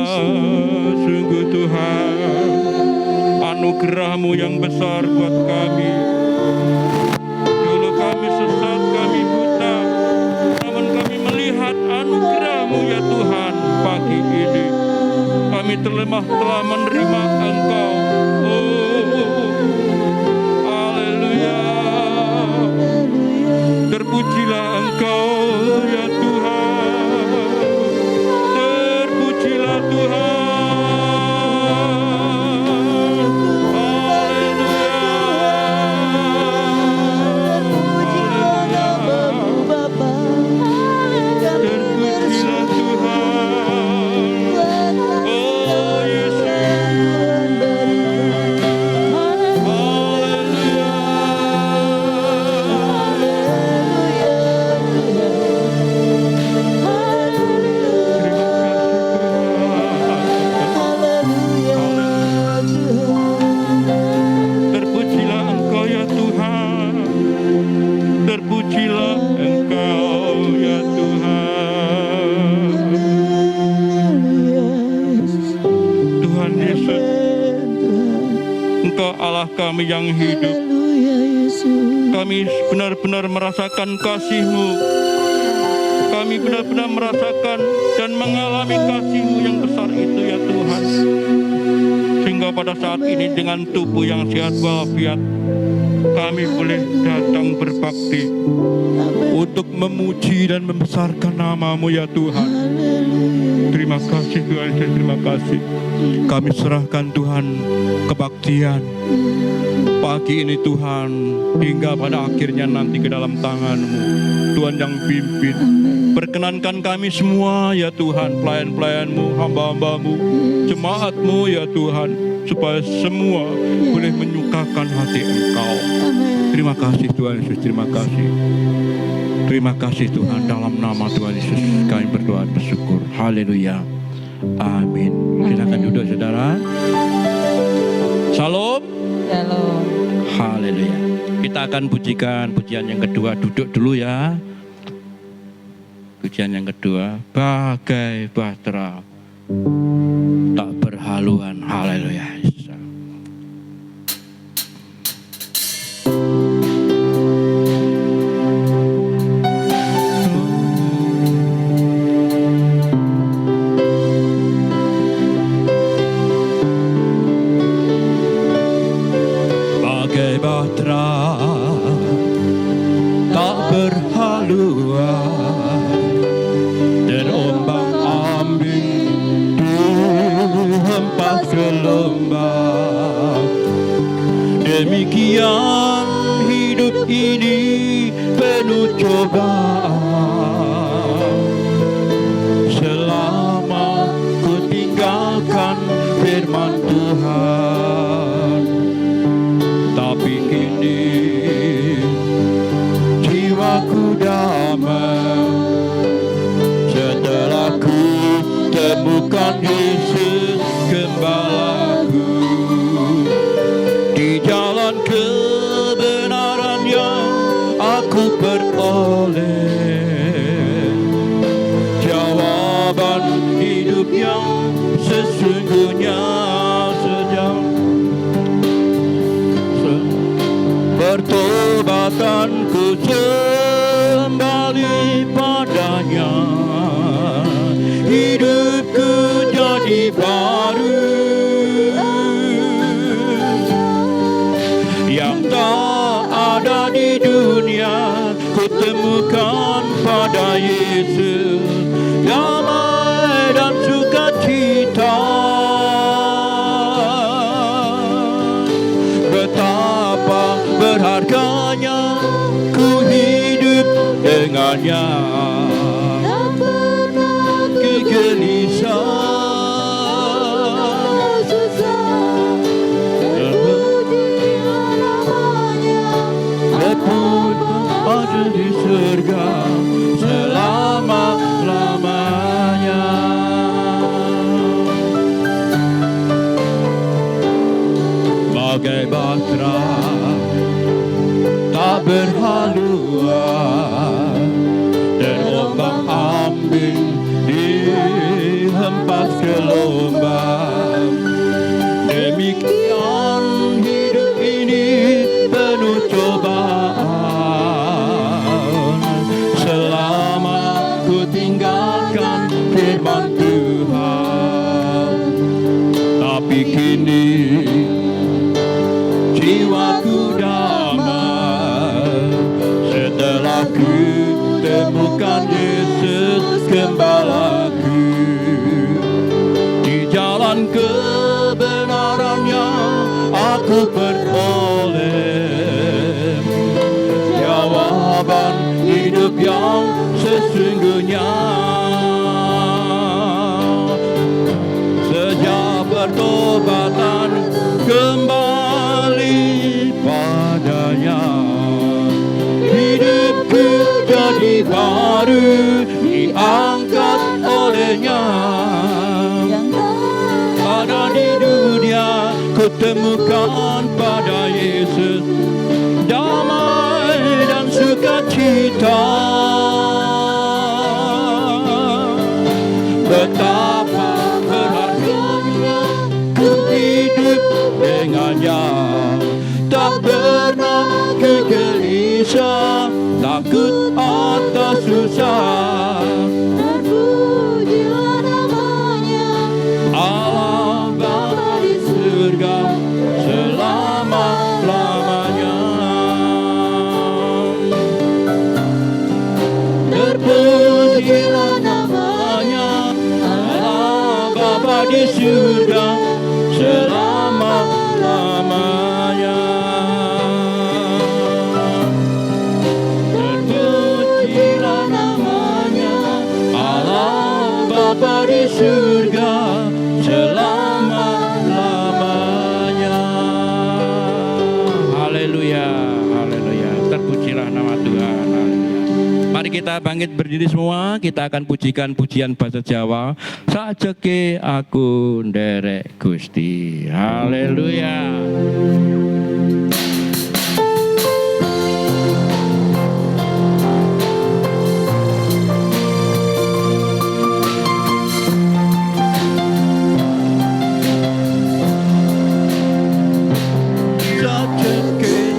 Sungguh Tuhan, anugerah-Mu yang besar buat kami. Dulu kami sesat, kami buta, namun kami melihat anugerah-Mu ya Tuhan. Pagi ini kami telah menerima Engkau. Haleluya. Terpujilah Engkau ya Tuhan. Terpujilah Tuhan. Kami yang hidup, kami benar-benar merasakan kasih-Mu. Kami benar-benar merasakan dan mengalami kasih-Mu yang besar itu ya Tuhan. Sehingga pada saat ini dengan tubuh yang sehat walafiat, kami boleh datang berbakti untuk memuji dan membesarkan nama-Mu ya Tuhan. Terima kasih Tuhan, terima kasih. Kami serahkan Tuhan kebaktian pagi ini Tuhan, hingga pada akhirnya nanti ke dalam tangan-Mu. Tuhan yang pimpin. Perkenankan kami semua ya Tuhan, pelayan-pelayan-Mu, hamba-hamba-Mu, jemaat-Mu ya Tuhan, supaya semua boleh menyukakan hati Engkau. Terima kasih Tuhan Yesus, terima kasih. Terima kasih Tuhan, dalam nama Tuhan Yesus kami berdoa bersyukur. Haleluya. Amin. Silakan duduk saudara. Shalom. Shalom. Haleluya. Kita akan pujikan pujian yang kedua. Duduk dulu ya. Pujian yang kedua, bagai bahtera tak berhaluan. Haleluya. Demikian hidup ini penuh cobaan, selama ku tinggalkan firman Tuhan. Tapi kini jiwaku damai setelah ku temukan Yesus Gembalaku. Di jalan kebenaran yang aku peroleh, jawaban hidup yang sesungguhnya sejak bertobatanku kembali padanya, hidupku jadi baru. Yang tak ada di dunia ku temukan pada Yesus, damai dan sukacita. Betapa berharganya ku hidup dengannya, kegelisahan ada di surga selama-lamanya. Bagai bahtera tak berhaluan, dan ombak ambing dihempas ke bergelombang. Demikian hidup ini penuh cobaan, selama ku tinggalkan firman Tuhan. Tapi kini jiwaku damai setelah ku temukan Yesus Gembalaku. Di jalan kebenarannya aku beroleh jawaban hidup yang sesungguhnya. Sejak bertobatan kembali padanya, hidupku jadi baru diangkat olehnya. Ada di dunia ku temukan pada Yesus damai dan sukacita. Betapa berharganya ku hidup dengannya, tak pernah ku gelisah, takut atas susah. Terpujilah namanya, Allah Bapa di surga selama-lamanya. Terpujilah namanya, Allah Bapa di surga selama-lamanya. Terpujilah namanya, Allah Bapa di surga selama-lamanya. Haleluya, haleluya. Terpujilah nama Tuhan. Haleluya. Mari kita bangkit berdiri semua. Kita akan pujikan pujian bahasa Jawa. Sajeke aku nderek Gusti. Haleluya. Sajeke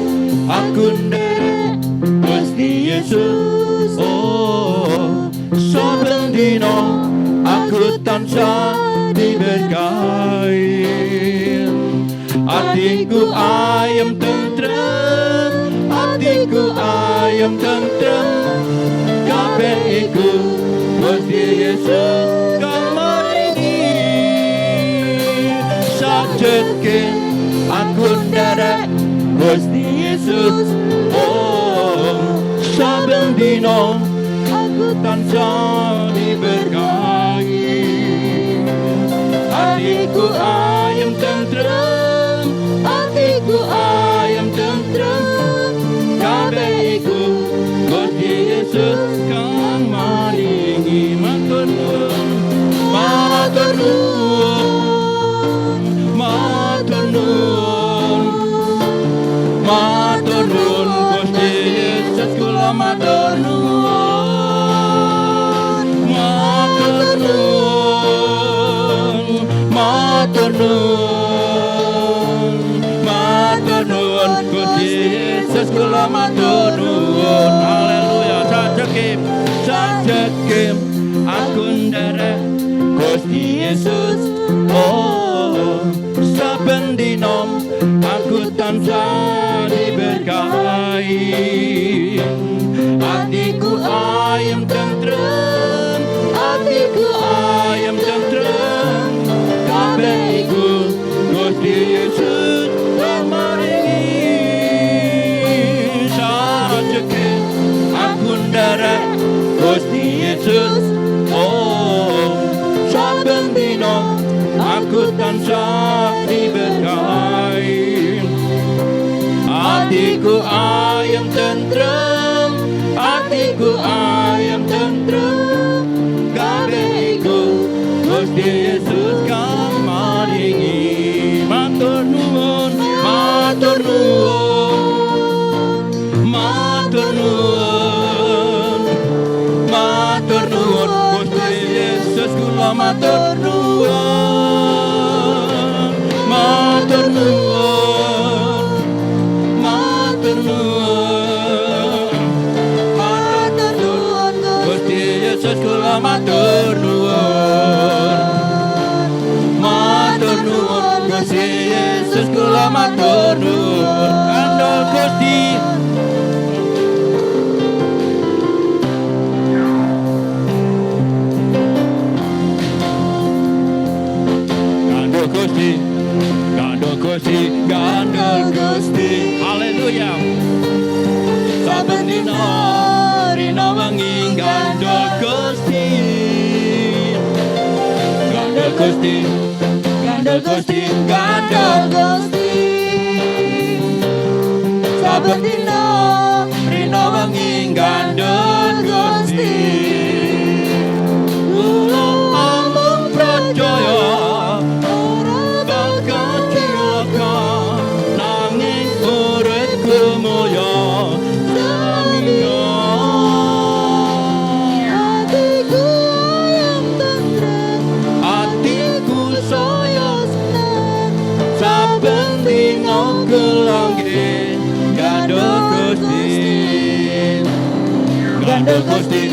aku nderek Gusti Yesus. Oh, saben dino aku tansah diberkahi. Hatiku ayem tentrem, hatiku ayem tentrem. Kabeh iku Gusti Yesus kang maringi. Sajeke aku nderek Gusti Yesus. Oh, saben dino aku tansah diberkahi. Hatiku ayem tentrem, hatiku ayem tentrem. Kabeh iku Gusti Yesus kang maringi. Matur nuwun, matur nuwun, matur nuwun, matur nuwun Gusti Yesus kula matur nuwun, matur nuwun, matur nuwun, matur nuwun Gusti Yesus kula matur nuwun. Haleluya. Sajeke, sajeke aku nderek Gusti Yesus. Oh, saben dino aku tansah diberkahi. Hatiku ayem tentrem, hatiku ayem tentrem. Kabeh iku Gusti Yesus kang maringi. Sajeke aku nderek Gusti Yesus. Oh, saben dino aku tansah diberkahi. Hatiku ayem tentrem, hatiku ayem tentrem. Kabeh iku Gusti Yesus kang maringi. Matur nuwun, matur nuwun, matur nuwun, matur nuwun Gusti Yesus kula matur nuwun. matur nuwun kandel Gusti. Gandul Gusti, gandul Gusti, gandul Gusti. Haleluya. Saben dina rina wengi gandul Gusti. Gandul Gusti, gandul Gusti, gandul Gusti. Saben dina rina wengi gandul Gusti. Kula amung percaya bakal cilaka nanging uripku mulya selaminya. Hatiku yang tentrem, hatiku saya senang, saben dina gelangge gandul Gusti. Gandul Gusti,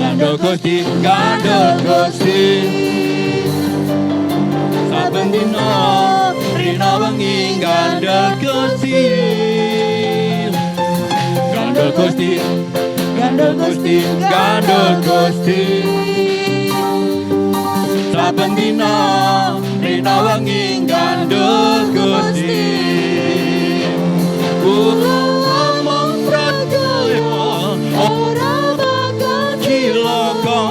gandul Gusti, gandul Gusti. Saben dina rina wengi gandul Gusti. Gandul Gusti, gandul Gusti, gandul Gusti. Saben dina rina wengi gandul Gusti. Kula amung percaya ora bakal cilaka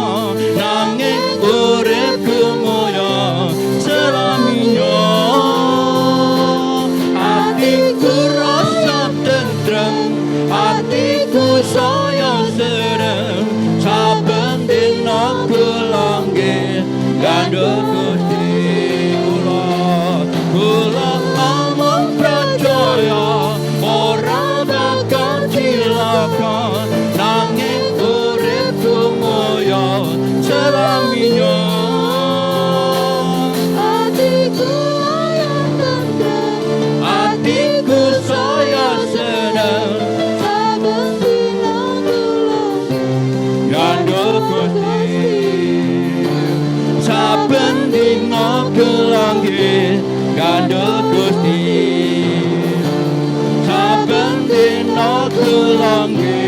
nanging uripku mulya selaminya. Hatiku rasa tentrem, hatiku saya seneng, saben dina kulangge gandul Gusti. Kula amung percaya ora bakal cilaka nanging uripku mulya selaminya. Hatiku yang tentrem, hatiku saya seneng, saben dina kulangge gandul Gusti. Saben dina kulangge gandul Gusti. Saben dina kulangge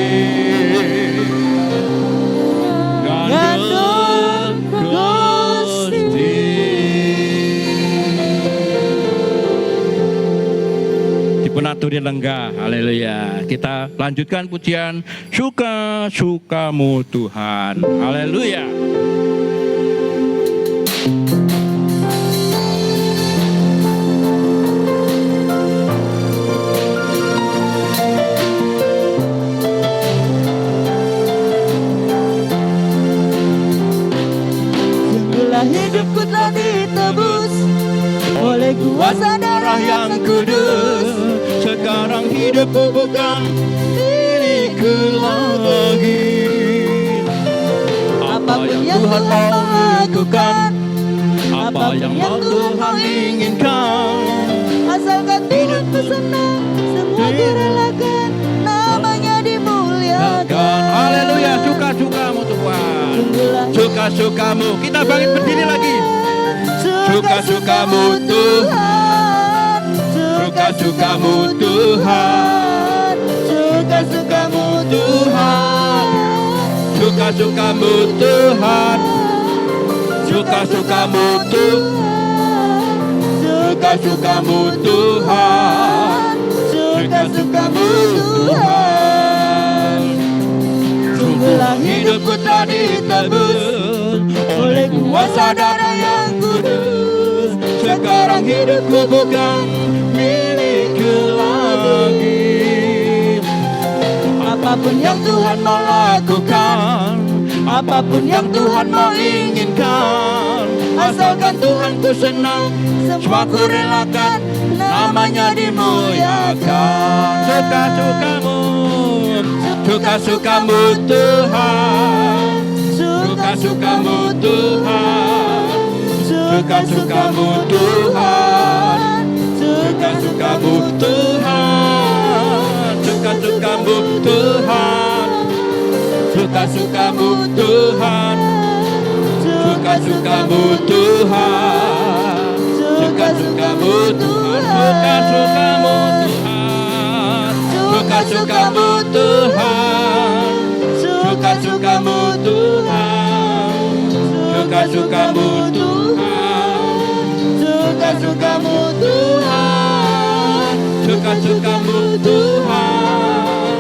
gandul Gusti. Dipunaturi lenggah. Haleluya. Kita lanjutkan pujian suka-sukamu Tuhan. Haleluya. Sungguhlah hidupku telah ditebus oleh kuasa darah yang kudus. Sekarang hidupku bukan milikku lagi. Apa yang Tuhan mau lakukan, apa yang mau Tuhan inginkan, asalkan hidupku senang, semua kurelakan, namanya dimuliakan. Haleluya. Suka-sukamu Tuhan, suka-sukamu. Kita bangkit berdiri lagi. Suka-sukamu Tuhan, suka-sukamu Tuhan, suka-sukamu Tuhan, suka-sukamu Tuhan, suka-sukamu Tuhan, suka-sukamu Tuhan, suka-sukamu Tuhan. Sungguhlah hidupku telah ditebus oleh kuasa darah yang kudus. Sekarang hidupku bukan milikku lagi. Apapun yang Tuhan mau lakukan, apapun yang Tuhan mau inginkan, asalkan Tuhan ku senang, semua ku relakan, namanya dimuliakan. Suka-sukamu, suka-sukamu Tuhan, suka-sukamu Tuhan, suka-sukamu Tuhan, suka-sukamu Tuhan, suka-sukamu Tuhan, suka-sukamu Tuhan, suka-sukamu Tuhan, suka-sukamu Tuhan. suka-sukamu Tuhan, suka-sukamu Tuhan, suka-sukamu Tuhan, suka-sukamu Tuhan, suka-sukamu Tuhan, suka-sukamu Tuhan,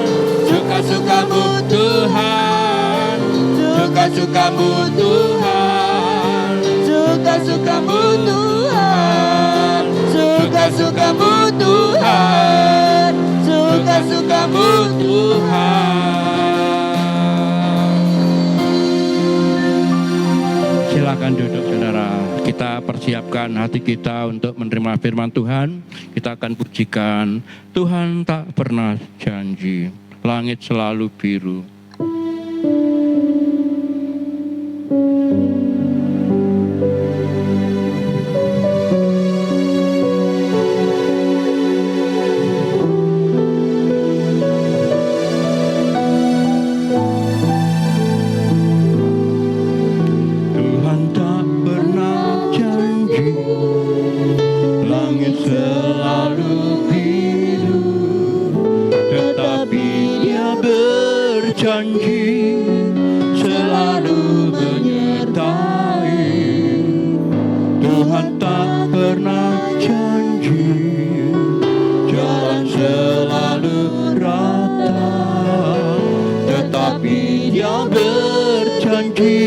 suka-sukamu Tuhan, suka-sukamu Tuhan, suka-sukamu Tuhan, suka-sukamu Tuhan, suka-sukamu Tuhan. Silakan duduk saudara. Kita persiapkan hati kita untuk menerima firman Tuhan. Kita akan pujikan Tuhan tak pernah janji, langit selalu biru. Janji selalu menyertai. Tuhan tak pernah janji, jalan selalu rata, tetapi Dia berjanji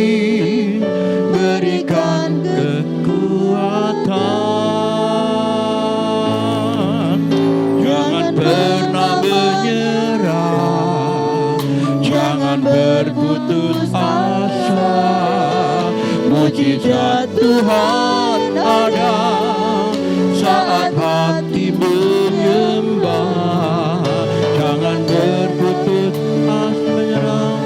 berikan kekuatan. Jangan pernah menyerah, jangan berputus asa. Mujizat Tuhan ada saat hati menyembah. Jangan berputus asa menyerah,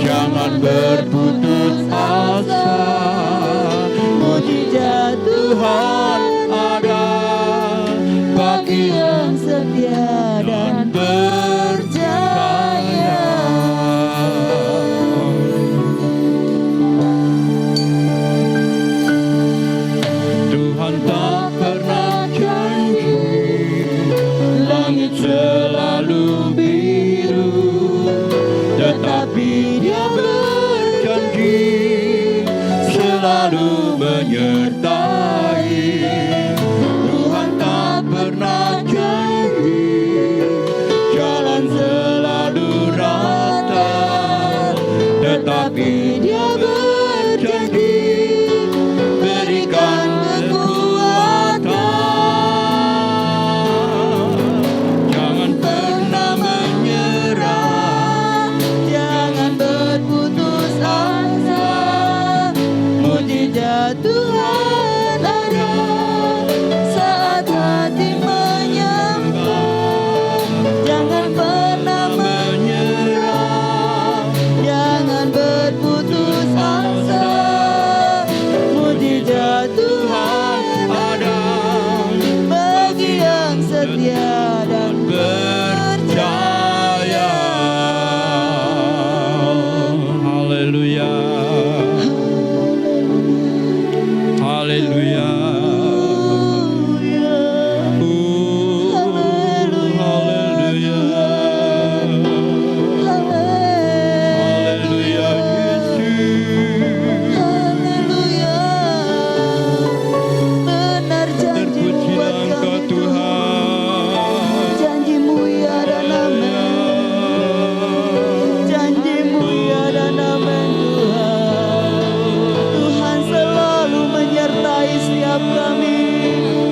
jangan berputus asa. Mujizat Tuhan ada bagi yang setia dan percaya. Tuhan tak pernah janji, langit selalu biru, tetapi Dia berjanji selalu menyertai. Tuhan tak pernah janji, jalan selalu rata, tetapi Dia berjanji berikan kekuatan. Jangan pernah menyerah, jangan berputus asa. Mujizat Tuhan ada saat hati menyembah. Jangan pernah menyerah, jangan berputus asa. Mujizat Tuhan ada bagi yang setia dan percaya. Haleluya. Haleluya. Haleluya. Haleluya Yesus. Haleluya. Benar janji-Mu buat Engkau kami Tuhan. Janji-Mu ya dan amin. Janji-Mu ya dan amin Tuhan. Tuhan selalu menyertai setiap kami.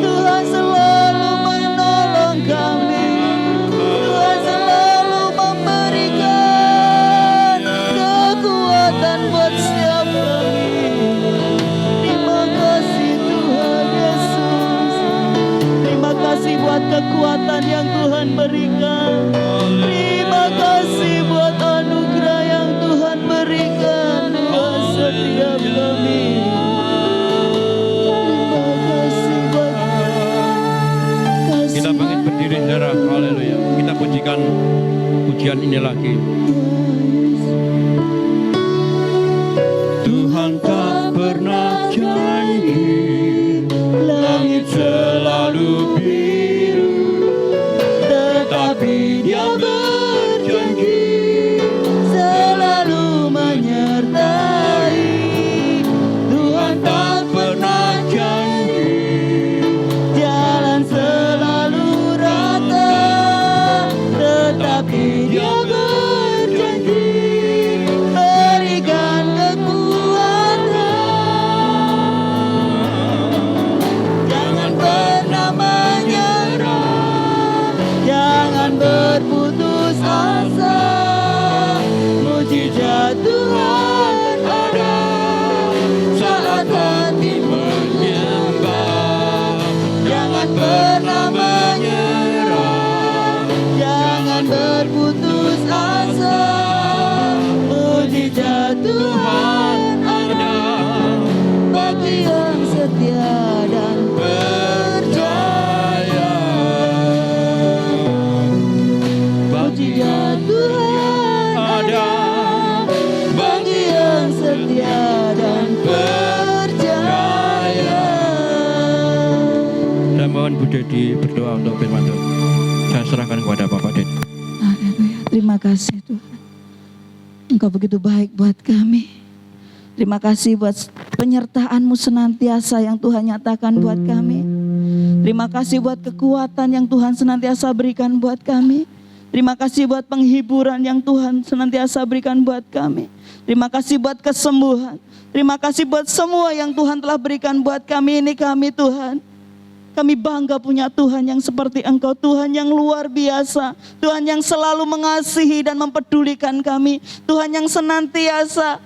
Tuhan selalu menolong kami. Tuhan selalu memberikan kekuatan buat setiap kami. Terima kasih Tuhan Yesus. Terima kasih buat kekuatan yang Tuhan berikan. Terima kasih buat anugerah yang Tuhan berikan buat setiap kami. Terima kasih buat kasih. Kita bangkit berdiri saudara. Haleluya. Kita pujikan pujian ini lagi. Tuhan tak pernah janji, langit selalu biru, pernah menyerah, jangan berputus asa. Mujizat Tuhan ada bagi yang setia dan percaya. Mujizat Tuhan ada bagi yang setia dan percaya. Saya mohon Bu Dedi berdoa untuk firman Tuhan. Saya serahkan kepada Bapak Dedi. Haleluya. Terima kasih Tuhan. Engkau begitu baik buat kami. Terima kasih buat penyertaan-Mu senantiasa yang Tuhan nyatakan buat kami. Terima kasih buat kekuatan yang Tuhan senantiasa berikan buat kami. Terima kasih buat penghiburan yang Tuhan senantiasa berikan buat kami. Terima kasih buat kesembuhan. Terima kasih buat semua yang Tuhan telah berikan buat kami. Ini kami Tuhan. Kami bangga punya Tuhan yang seperti Engkau, Tuhan yang luar biasa, Tuhan yang selalu mengasihi dan mempedulikan kami, Tuhan yang senantiasa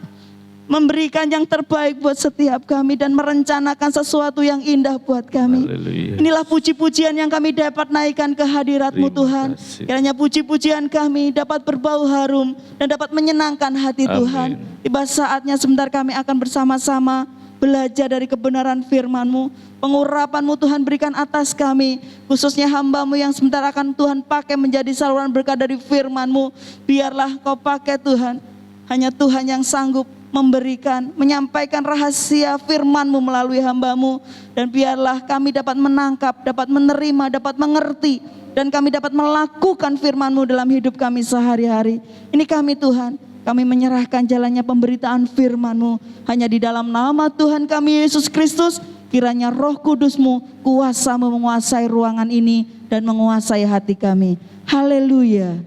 memberikan yang terbaik buat setiap kami dan merencanakan sesuatu yang indah buat kami. Haleluya. Inilah puji-pujian yang kami dapat naikkan ke hadirat-Mu Tuhan. Kiranya puji-pujian kami dapat berbau harum dan dapat menyenangkan hati Tuhan. Tiba saatnya sebentar kami akan bersama-sama belajar dari kebenaran firman-Mu. Pengurapan-Mu Tuhan berikan atas kami, khususnya hamba-Mu yang sebentar akan Tuhan pakai menjadi saluran berkat dari firman-Mu. Biarlah Kau pakai Tuhan, hanya Tuhan yang sanggup memberikan, menyampaikan rahasia firman-Mu melalui hamba-Mu. Dan biarlah kami dapat menangkap, dapat menerima, dapat mengerti, dan kami dapat melakukan firman-Mu dalam hidup kami sehari-hari. Ini kami Tuhan, kami menyerahkan jalannya pemberitaan firman-Mu hanya di dalam nama Tuhan kami Yesus Kristus. Kiranya Roh Kudus-Mu, kuasa-Mu menguasai ruangan ini dan menguasai hati kami. Haleluya.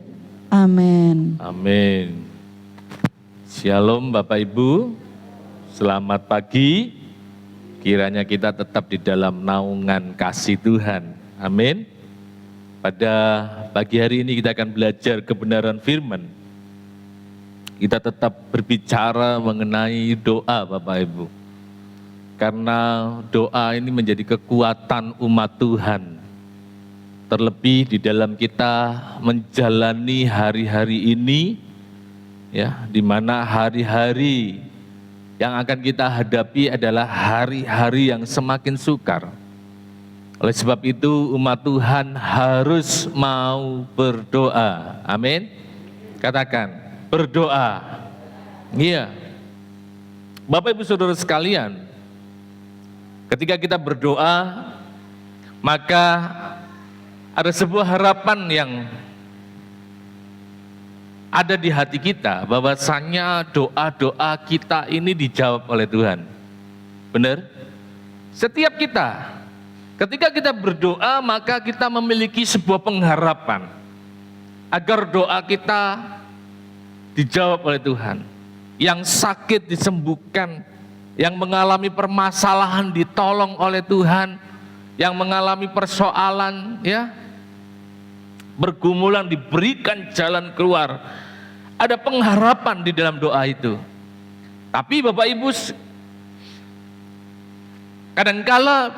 Amin. Amin. Shalom Bapak Ibu, selamat pagi. Kiranya kita tetap di dalam naungan kasih Tuhan. Amin. Pada pagi hari ini kita akan belajar kebenaran firman. Kita tetap berbicara mengenai doa Bapak Ibu. Karena doa ini menjadi kekuatan umat Tuhan. Terlebih di dalam kita menjalani hari-hari ini, ya, di mana hari-hari yang akan kita hadapi adalah hari-hari yang semakin sukar. Oleh sebab itu umat Tuhan harus mau berdoa. Amin. Katakan, berdoa. Iya. Bapak Ibu Saudara sekalian, ketika kita berdoa, maka ada sebuah harapan yang ada di hati kita, bahwasanya doa-doa kita ini dijawab oleh Tuhan. Benar? Setiap kita, ketika kita berdoa, maka kita memiliki sebuah pengharapan agar doa kita dijawab oleh Tuhan. Yang sakit disembuhkan, yang mengalami permasalahan ditolong oleh Tuhan, yang mengalami persoalan, ya, bergumulan diberikan jalan keluar. Ada pengharapan di dalam doa itu. Tapi Bapak Ibu, kadangkala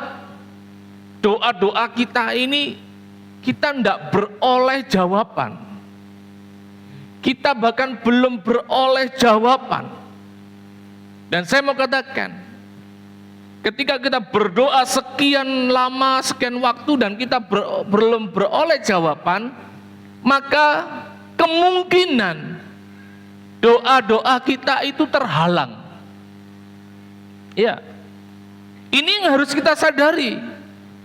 doa-doa kita ini kita tidak beroleh jawaban. Kita bahkan belum beroleh jawaban. Dan saya mau katakan, ketika kita berdoa sekian lama, sekian waktu dan kita belum beroleh jawaban, maka kemungkinan doa-doa kita itu terhalang. Ya, ini yang harus kita sadari.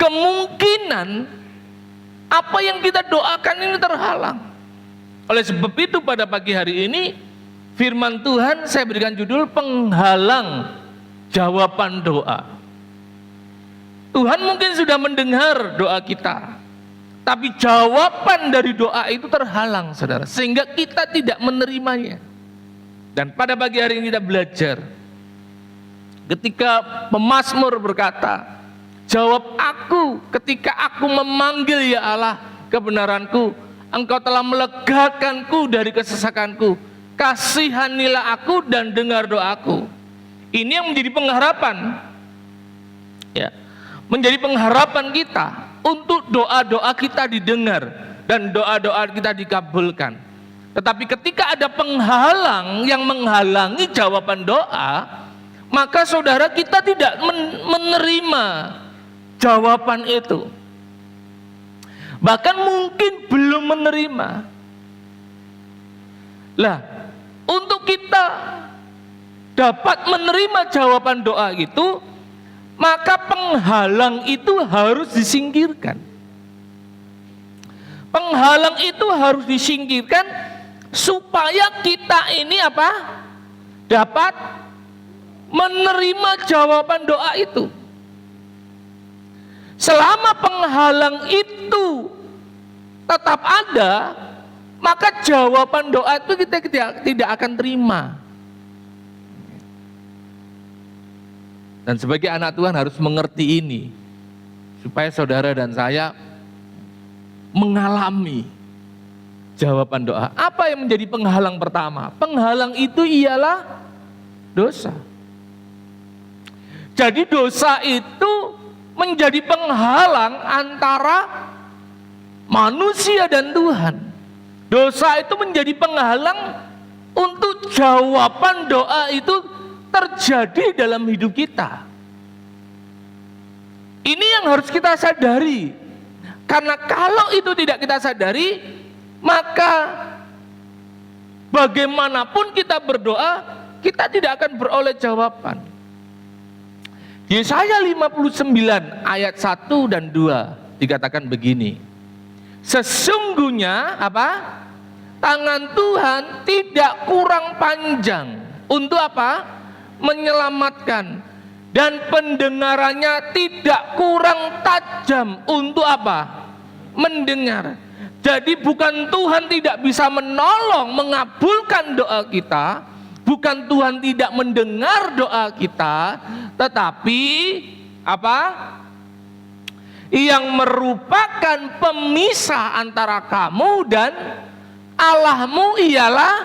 Kemungkinan apa yang kita doakan ini terhalang. Oleh sebab itu pada pagi hari ini firman Tuhan saya berikan judul penghalang jawaban doa. Tuhan mungkin sudah mendengar doa kita, tapi jawaban dari doa itu terhalang, saudara, sehingga kita tidak menerimanya. Dan pada pagi hari ini kita belajar, ketika pemazmur berkata, jawab aku ketika aku memanggil ya Allah kebenaranku, Engkau telah melegakanku dari kesesakanku, kasihanilah aku dan dengar doaku. Ini yang menjadi pengharapan, ya, menjadi pengharapan kita untuk doa-doa kita didengar dan doa-doa kita dikabulkan. Tetapi ketika ada penghalang yang menghalangi jawaban doa, maka saudara kita tidak menerima jawaban itu. Bahkan mungkin belum menerima. Lah, untuk kita dapat menerima jawaban doa itu, maka penghalang itu harus disingkirkan. Penghalang itu harus disingkirkan supaya kita ini apa? Dapat menerima jawaban doa itu. Selama penghalang itu tetap ada, maka jawaban doa itu kita tidak akan terima. Dan sebagai anak Tuhan harus mengerti ini, supaya saudara dan saya mengalami jawaban doa. Apa yang menjadi penghalang pertama? Penghalang itu ialah dosa. Jadi dosa itu menjadi penghalang antara manusia dan Tuhan. Dosa itu menjadi penghalang untuk jawaban doa itu terjadi dalam hidup kita. Ini yang harus kita sadari. Karena kalau itu tidak kita sadari, maka bagaimanapun kita berdoa, kita tidak akan beroleh jawaban. Yesaya 59 ayat 1 dan 2 dikatakan begini. Sesungguhnya apa? Tangan Tuhan tidak kurang panjang untuk apa? Menyelamatkan, dan pendengarannya tidak kurang tajam untuk apa? Mendengar. Jadi bukan Tuhan tidak bisa menolong, mengabulkan doa kita, bukan Tuhan tidak mendengar doa kita, tetapi apa? Yang merupakan pemisah antara kamu dan Allahmu ialah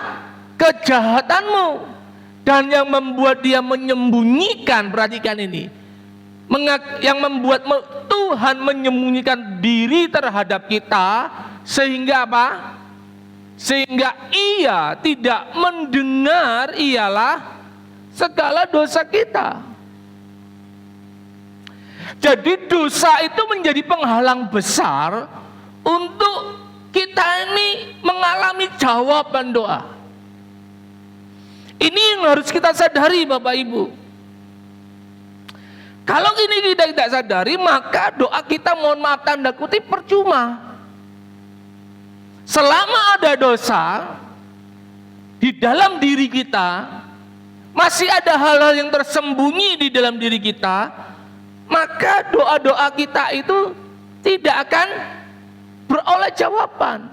kejahatanmu, dan yang membuat dia menyembunyikan, perhatikan ini, yang membuat Tuhan menyembunyikan diri terhadap kita sehingga apa? Sehingga ia tidak mendengar ialah segala dosa kita. Jadi dosa itu menjadi penghalang besar untuk kita ini mengalami jawaban doa. Ini yang harus kita sadari Bapak Ibu. Kalau ini kita tidak sadari, maka doa kita, mohon maaf tanda kutip, percuma. Selama ada dosa di dalam diri kita, masih ada hal-hal yang tersembunyi di dalam diri kita, maka doa-doa kita itu tidak akan beroleh jawaban.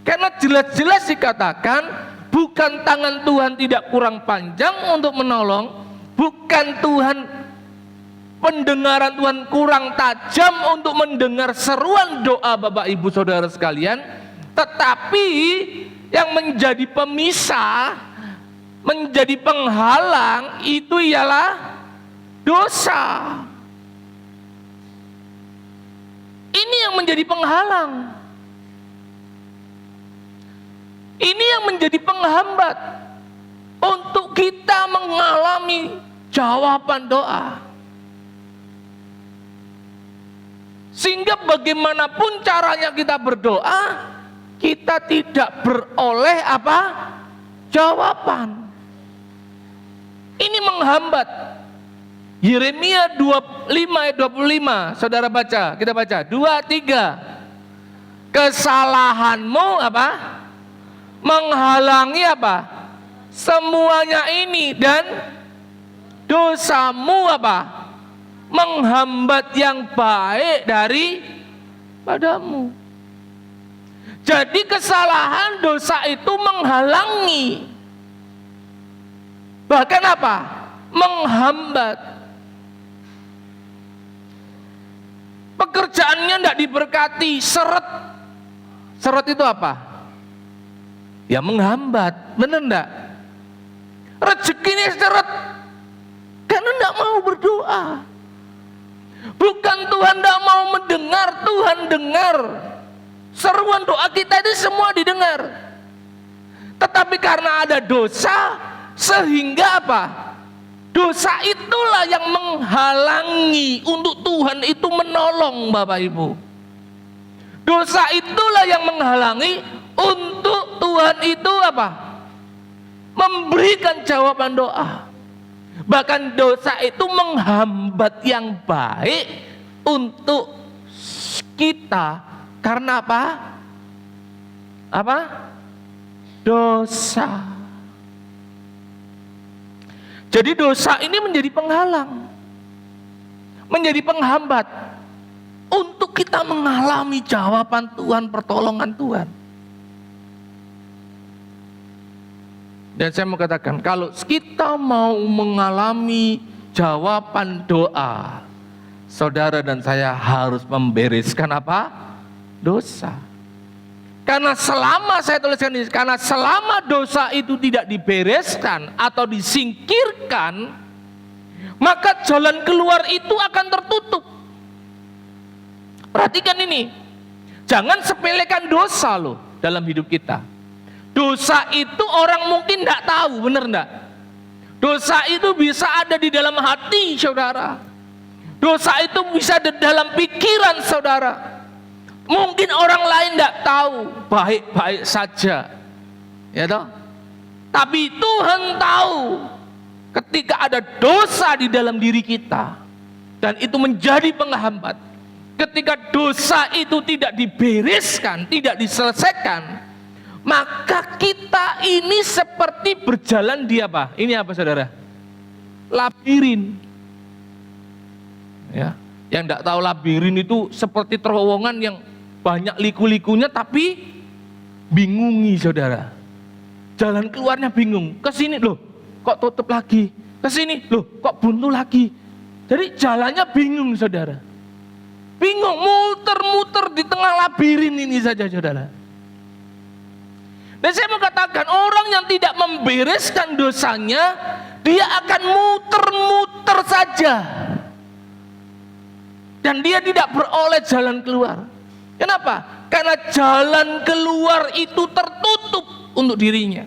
Karena jelas-jelas dikatakan, bukan tangan Tuhan tidak kurang panjang untuk menolong, bukan pendengaran Tuhan kurang tajam untuk mendengar seruan doa Bapak Ibu Saudara sekalian, tetapi yang menjadi pemisah, menjadi penghalang itu ialah dosa. Ini yang menjadi penghalang. Ini yang menjadi penghambat untuk kita mengalami jawaban doa. Sehingga bagaimanapun caranya kita berdoa, kita tidak beroleh apa? Jawaban. Ini menghambat. Yeremia 25 ayat 25, saudara baca, kita baca. 2, 3. Kesalahanmu apa? Menghalangi apa? Semuanya ini, dan dosamu apa? Menghambat yang baik dari padamu. Jadi kesalahan dosa itu menghalangi. Bahkan apa? Menghambat. Pekerjaannya tidak diberkati, seret. Seret itu apa? Ya menghambat, benar enggak? Rezekinya seret, karena tidak mau berdoa. Bukan Tuhan tidak mau mendengar, Tuhan Tuhan dengar. Seruan doa kita itu semua didengar. Tetapi karena ada dosa, sehingga apa? Dosa itulah yang menghalangi untuk Tuhan itu menolong, Bapak Ibu. Dosa itulah yang menghalangi untuk Tuhan itu apa? Memberikan jawaban doa. Bahkan dosa itu menghambat yang baik untuk kita. Karena apa? Apa? Dosa. Jadi dosa ini menjadi penghalang, menjadi penghambat untuk kita mengalami jawaban Tuhan, pertolongan Tuhan. Dan saya mau katakan, kalau kita mau mengalami jawaban doa, saudara dan saya harus membereskan apa? Dosa. Karena selama, saya tuliskan ini, karena selama dosa itu tidak dibereskan atau disingkirkan, maka jalan keluar itu akan tertutup. Perhatikan ini, jangan sepelekan dosa loh dalam hidup kita. Dosa itu orang mungkin tidak tahu, benar enggak? Dosa itu bisa ada di dalam hati saudara. Dosa itu bisa ada dalam pikiran saudara. Mungkin orang lain tidak tahu, baik-baik saja, ya toh. Tapi Tuhan tahu ketika ada dosa di dalam diri kita dan itu menjadi penghambat. Ketika dosa itu tidak dibereskan, tidak diselesaikan, maka kita ini seperti berjalan di apa? Ini apa saudara? Labirin. Ya, yang tidak tahu labirin itu seperti terowongan yang banyak liku-likunya tapi bingungi saudara. Jalan keluarnya bingung. Ke sini loh, kok tutup lagi? Ke sini loh, kok buntu lagi? Jadi jalannya bingung saudara. Bingung, muter-muter di tengah labirin ini saja saudara. Dan saya mau katakan, orang yang tidak membereskan dosanya, dia akan muter-muter saja. Dan dia tidak beroleh jalan keluar. Kenapa? Karena jalan keluar itu tertutup untuk dirinya.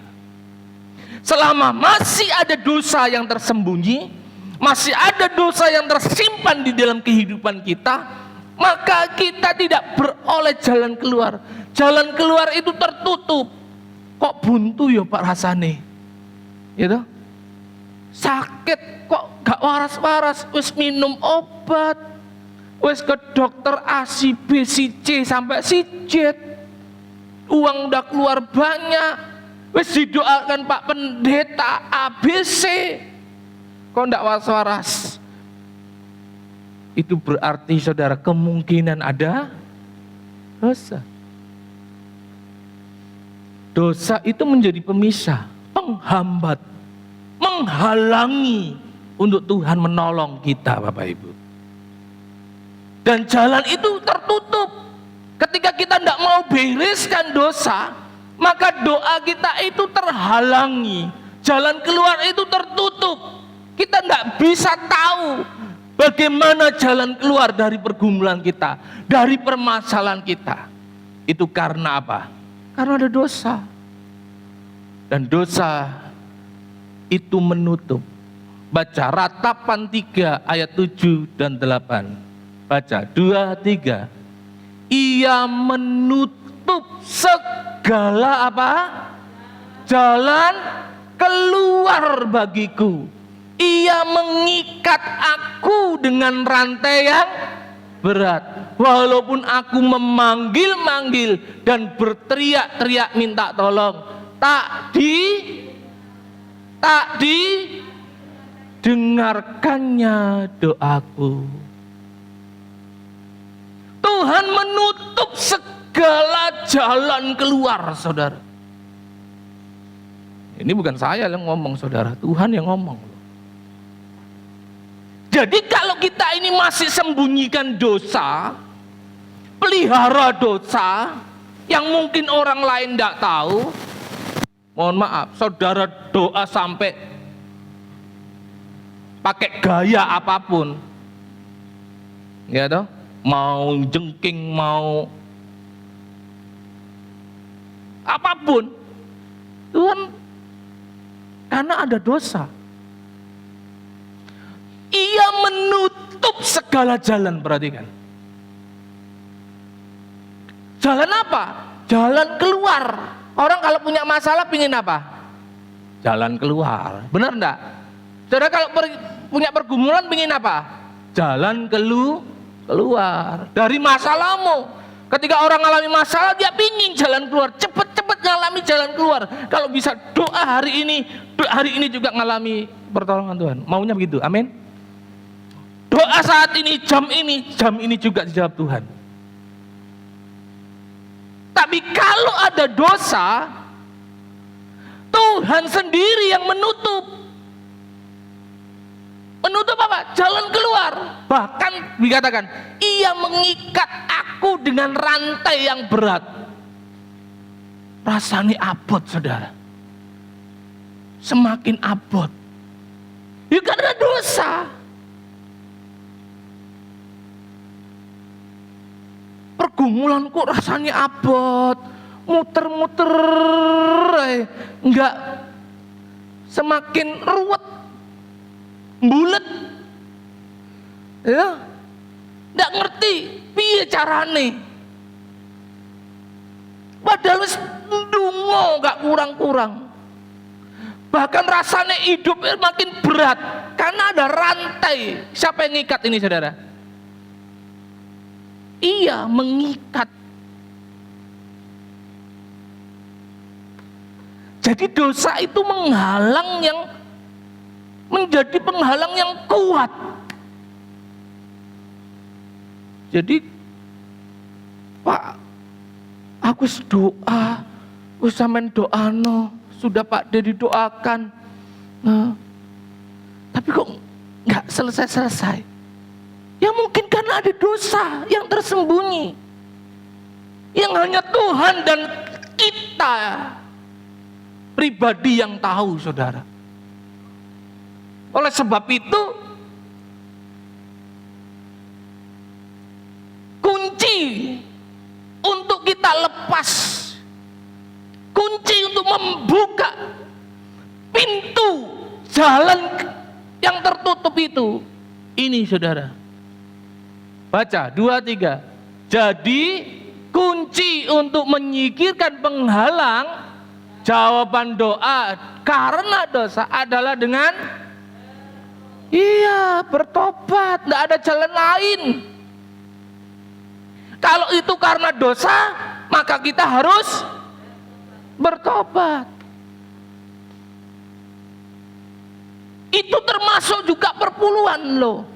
Selama masih ada dosa yang tersembunyi, masih ada dosa yang tersimpan di dalam kehidupan kita, maka kita tidak beroleh jalan keluar. Jalan keluar itu tertutup. Kok buntu ya Pak rasane? Gitu? Sakit kok gak waras-waras, wis minum obat, wis ke dokter A, si B, si C sampai si Z, uang udah keluar banyak, wis didoakan Pak Pendeta ABC, kok ndak waras-waras. Itu berarti saudara kemungkinan ada dosa. Dosa itu menjadi pemisah, penghambat, menghalangi untuk Tuhan menolong kita Bapak Ibu. Dan jalan itu tertutup. Ketika kita tidak mau bereskan dosa, maka doa kita itu terhalangi. Jalan keluar itu tertutup. Kita tidak bisa tahu bagaimana jalan keluar dari pergumulan kita, dari permasalahan kita. Itu karena apa? Karena ada dosa. Dan dosa itu menutup. Baca Ratapan 3 ayat 7 dan 8. Baca 2, 3. Ia menutup segala apa? Jalan keluar bagiku. Ia mengikat aku dengan rantai yang berat. Walaupun aku memanggil-manggil dan berteriak-teriak minta tolong, tak didengarkannya doaku. Tuhan menutup segala jalan keluar, saudara. Ini bukan saya yang ngomong, saudara. Tuhan yang ngomong. Jadi kalau kita ini masih sembunyikan dosa, pelihara dosa, yang mungkin orang lain tidak tahu, mohon maaf, saudara doa sampai pakai gaya apapun, ya toh, mau jengking, mau apapun, Tuhan, karena ada dosa, Ia menutup segala jalan. Perhatikan, jalan apa? Jalan keluar. Orang kalau punya masalah pingin apa? Jalan keluar. Benar enggak? Saudara kalau punya pergumulan pingin apa? Jalan keluar dari masalahmu. Ketika orang mengalami masalah, dia pingin jalan keluar, cepet-cepet ngalami jalan keluar. Kalau bisa doa hari ini juga ngalami pertolongan Tuhan. Maunya begitu, amin. Doa saat ini, jam ini juga dijawab Tuhan. Tapi kalau ada dosa, Tuhan sendiri yang menutup. Menutup apa? Jalan keluar. Bahkan dikatakan, Ia mengikat aku dengan rantai yang berat. Rasanya abot, saudara. Semakin abot. Ya karena dosa. Pergumulanku rasanya abot. Muter-muter. Enggak. Semakin ruwet. Bulet, ya, nggak ngerti, piye carane. Padahal wis ndonga nggak kurang-kurang. Bahkan rasanya hidup makin berat karena ada rantai. Siapa yang ngikat ini, saudara? Ia mengikat. Jadi dosa itu menjadi penghalang yang kuat. Jadi, Pak, aku doa, sampean doano, sudah Pak Dedi doakan. Nah, tapi kok nggak selesai-selesai? Ya mungkin karena ada dosa yang tersembunyi, yang hanya Tuhan dan kita pribadi yang tahu, saudara. Oleh sebab itu, kunci untuk kita lepas, kunci untuk membuka pintu jalan yang tertutup itu, ini, saudara. Baca 2-3. Jadi kunci untuk menyingkirkan penghalang jawaban doa karena dosa adalah dengan bertobat, tidak ada jalan lain. Kalau itu karena dosa, maka kita harus bertobat. Itu termasuk juga perpuluhan loh.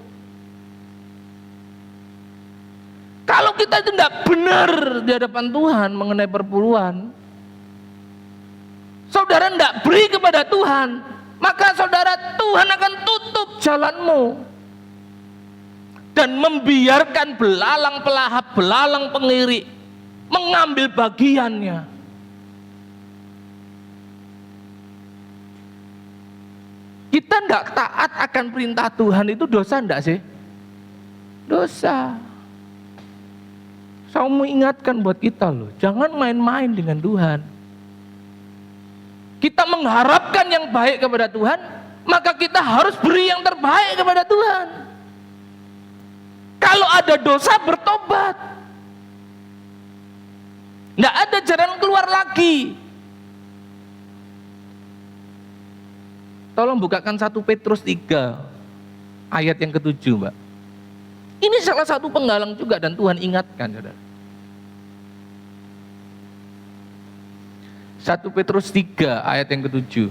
Kalau kita itu tidak benar di hadapan Tuhan mengenai perpuluhan, saudara tidak beri kepada Tuhan, maka saudara, Tuhan akan tutup jalanmu dan membiarkan belalang pelahap, belalang pengirik mengambil bagiannya. Kita tidak taat akan perintah Tuhan, itu dosa enggak sih? Dosa. Saya mau ingatkan buat kita loh, jangan main-main dengan Tuhan. Kita mengharapkan yang baik kepada Tuhan, maka kita harus beri yang terbaik kepada Tuhan. Kalau ada dosa, bertobat. Nggak ada jalan keluar lagi. Tolong bukakan 1 Petrus 3 ayat yang ke-7, Mbak. Ini salah satu penghalang juga dan Tuhan ingatkan, saudara. 1 Petrus 3 ayat yang ke-7.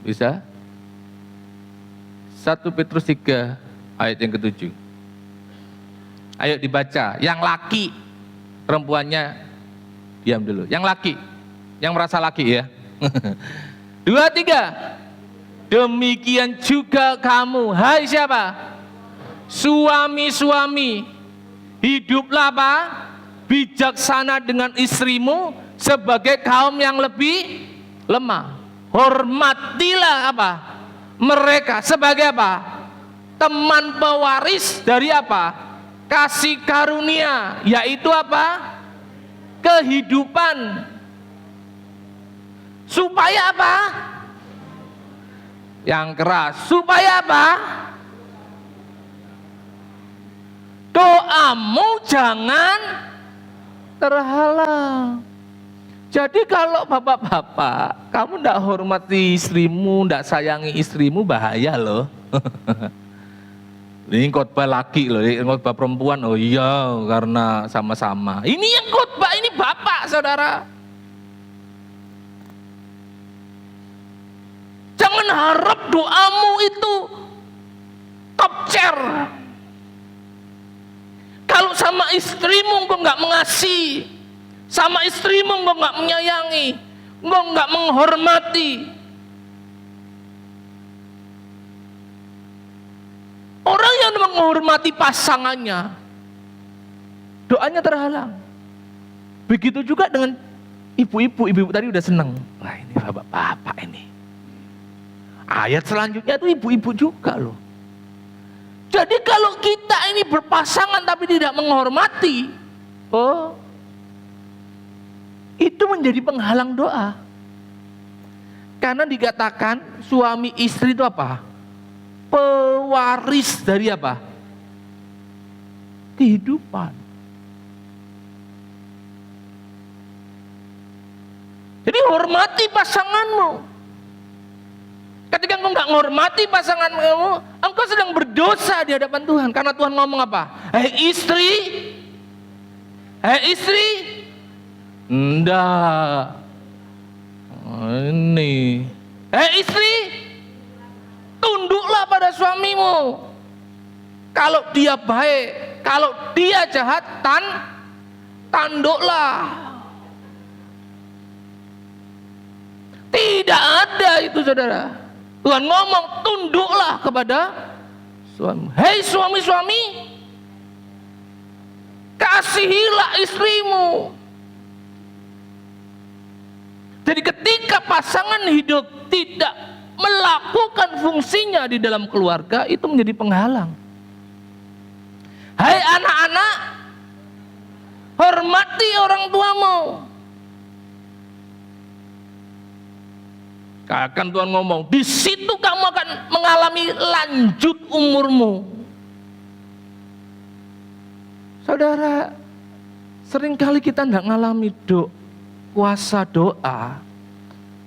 Bisa? 1 Petrus 3 ayat yang ke-7. Ayo dibaca. Yang laki, perempuannya diam dulu. Yang laki, yang merasa laki ya. 2, 3. Demikian juga kamu, hai siapa? Suami-suami, hiduplah apa? Bijaksana dengan istrimu sebagai kaum yang lebih lemah. Hormatilah apa? mereka sebagai apa? Teman pewaris dari apa? Kasih karunia, yaitu apa? Kehidupan. Supaya apa? Yang keras. Supaya apa? Doamu jangan terhalang. Jadi kalau bapak-bapak, kamu tidak hormati istrimu, tidak sayangi istrimu, bahaya loh. Ini khotbah laki loh, ini khotbah perempuan. Oh iya, karena sama-sama. Ini yang khotbah, ini bapak, saudara. Jangan harap doamu itu top chair. Kalau sama istrimu kok nggak mengasihi, sama istrimu kok nggak menyayangi, kok nggak menghormati, orang yang menghormati pasangannya, doanya terhalang. Begitu juga dengan ibu-ibu. Ibu-ibu tadi udah seneng. Wah, ini bapak-bapak ini. Ayat selanjutnya itu ibu-ibu juga loh. Jadi kalau kita ini berpasangan tapi tidak menghormati, itu menjadi penghalang doa. Karena dikatakan suami istri itu apa? Pewaris dari apa? Kehidupan. Jadi hormati pasanganmu. Ketika engkau nggak menghormati pasangan kamu, engkau sedang berdosa di hadapan Tuhan. Karena Tuhan ngomong apa? Hei istri, enggak. Ini, hei istri, tunduklah pada suamimu. Kalau dia baik, kalau dia jahat, tanduklah. Tidak ada itu, saudara. Tuhan ngomong, tunduklah kepada suami. Hei suami-suami, kasihilah istrimu. Jadi ketika pasangan hidup tidak melakukan fungsinya di dalam keluarga, itu menjadi penghalang. Hai anak-anak, hormati orang tuamu. Akan Tuhan ngomong, di situ kamu akan mengalami lanjut umurmu. Saudara, seringkali kita tidak mengalami kuasa doa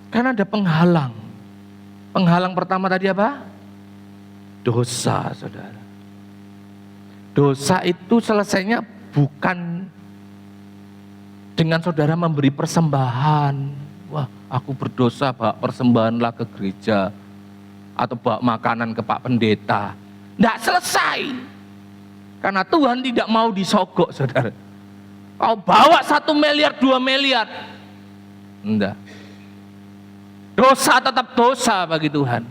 karena ada penghalang. Penghalang pertama tadi apa? Dosa, saudara. Dosa itu selesainya bukan dengan saudara memberi persembahan. Wah, aku berdosa, bawa persembahanlah ke gereja atau bawa makanan ke Pak Pendeta. Tidak selesai. Karena Tuhan tidak mau disogok, saudara. Kau bawa 1 miliar, 2 miliar. Enggak. Dosa tetap dosa bagi Tuhan.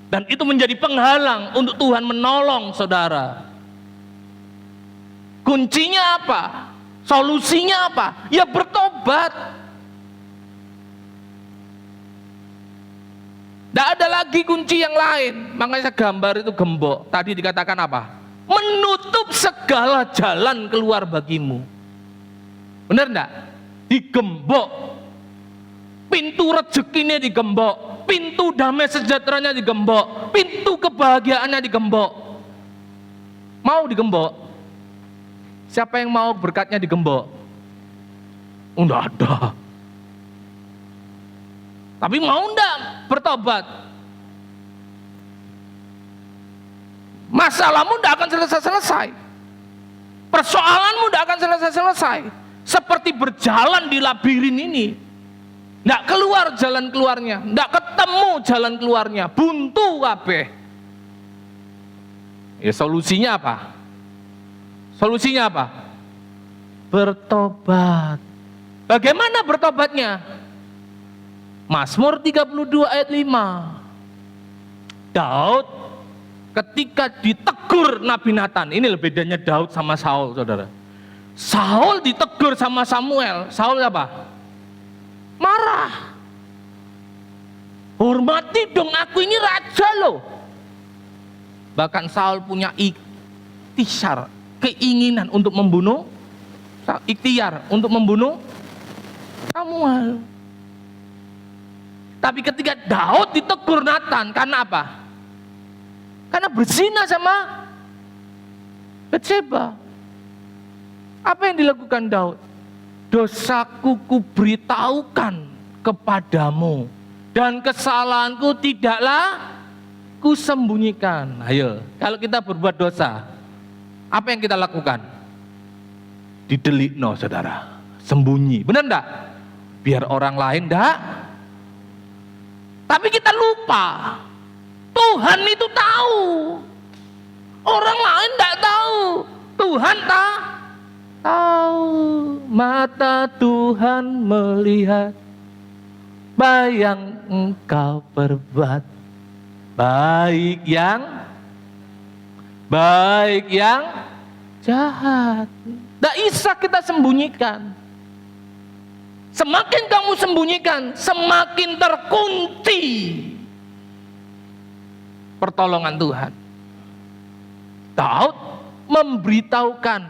Dan itu menjadi penghalang untuk Tuhan menolong saudara. Kuncinya apa? Solusinya apa? Ya bertobat. Tidak ada lagi kunci yang lain. Makanya gambar itu gembok. Tadi dikatakan apa? Menutup segala jalan keluar bagimu. Benar enggak? Digembok. Pintu rezekinya digembok. Pintu damai sejahteranya digembok. Pintu kebahagiaannya digembok. Mau digembok? Siapa yang mau berkatnya digembok? Enggak ada. Tapi mau enggak bertobat? Masalahmu enggak akan selesai-selesai. Persoalanmu enggak akan selesai-selesai. Seperti berjalan di labirin ini. Enggak keluar jalan keluarnya. Enggak ketemu jalan keluarnya. Buntu kabeh. Ya solusinya apa? Solusinya apa? Bertobat. Bagaimana bertobatnya? Mazmur 32 ayat 5. Daud ketika ditegur Nabi Nathan, ini bedanya Daud sama Saul, saudara. Saul ditegur sama Samuel. Saul apa? Marah. Hormati dong, aku ini raja loh. membunuh. Bahkan Saul punya ikhtiar, keinginan untuk membunuh, ikhtiar untuk membunuh Samuel. Tapi ketika Daud ditegur Nathan, karena apa? Karena berzina sama Batseba. Apa yang dilakukan Daud? Dosaku kuberitahukan kepadamu, dan kesalahanku tidaklah kusembunyikan. Ayo, kalau kita berbuat dosa, apa yang kita lakukan? Didelikno, saudara. Sembunyi, benar enggak? Biar orang lain enggak. Tapi kita lupa, Tuhan itu tahu. Orang lain enggak tahu, Tuhan tahu. Mata Tuhan melihat apa yang engkau perbuat, baik yang jahat. Tidak bisa kita sembunyikan. Semakin kamu sembunyikan, semakin terkunci pertolongan Tuhan. Daud memberitahukan,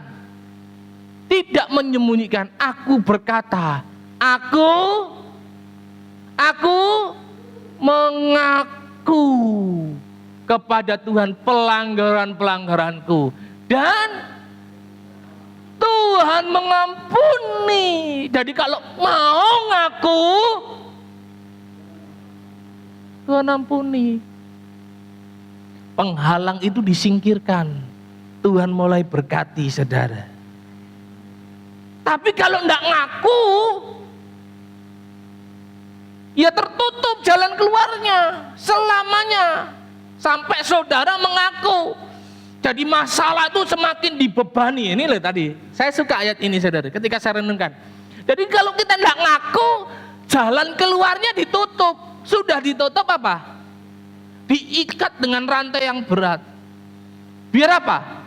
tidak menyembunyikan. Aku berkata, aku mengaku kepada Tuhan pelanggaran-pelanggaranku, dan Tuhan mengampuni. Jadi kalau mau ngaku, Tuhan ampuni. Penghalang itu disingkirkan, Tuhan mulai berkati, saudara. Tapi kalau enggak ngaku, ya tertutup jalan keluarnya selamanya. Sampai saudara mengaku. Jadi masalah itu semakin dibebani. Ini loh tadi, saya suka ayat ini, saudara, ketika saya renungkan. Jadi kalau kita enggak ngaku, jalan keluarnya ditutup. Sudah ditutup apa? Diikat dengan rantai yang berat. Biar apa?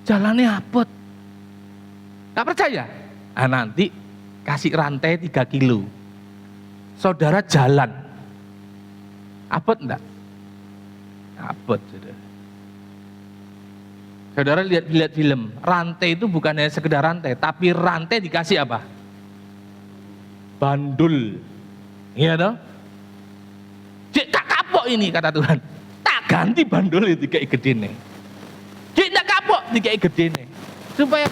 Jalannya abot. Gak percaya? Nah, nanti kasih rantai 3 kilo. Saudara jalan. Abot enggak? Abot, saudara. Saudara lihat film, rantai itu bukan hanya sekedar rantai, tapi rantai dikasih apa? Bandul. Iya dong? Cik tak kapok ini, kata Tuhan. Tak ganti bandul itu kayak gede nih. Cik tak kapok kayak gede nih. Supaya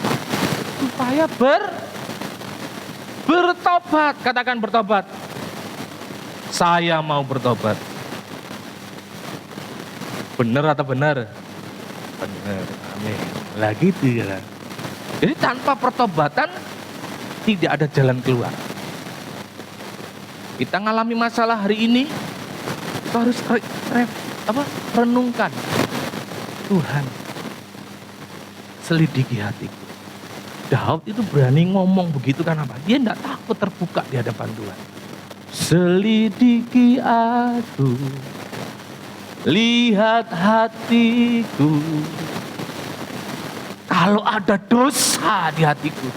bertobat. Katakan bertobat. Saya mau bertobat. Benar atau benar? Benar. Amin. Lagi gitu ya. Jadi tanpa pertobatan tidak ada jalan keluar. Kita ngalami masalah hari ini, kita harus renungkan. Tuhan, selidiki hatiku. Daud itu berani ngomong begitu kan apa? Dia tidak takut terbuka di hadapan Tuhan. Selidiki aku, lihat hatiku. Kalau ada dosa di hatiku,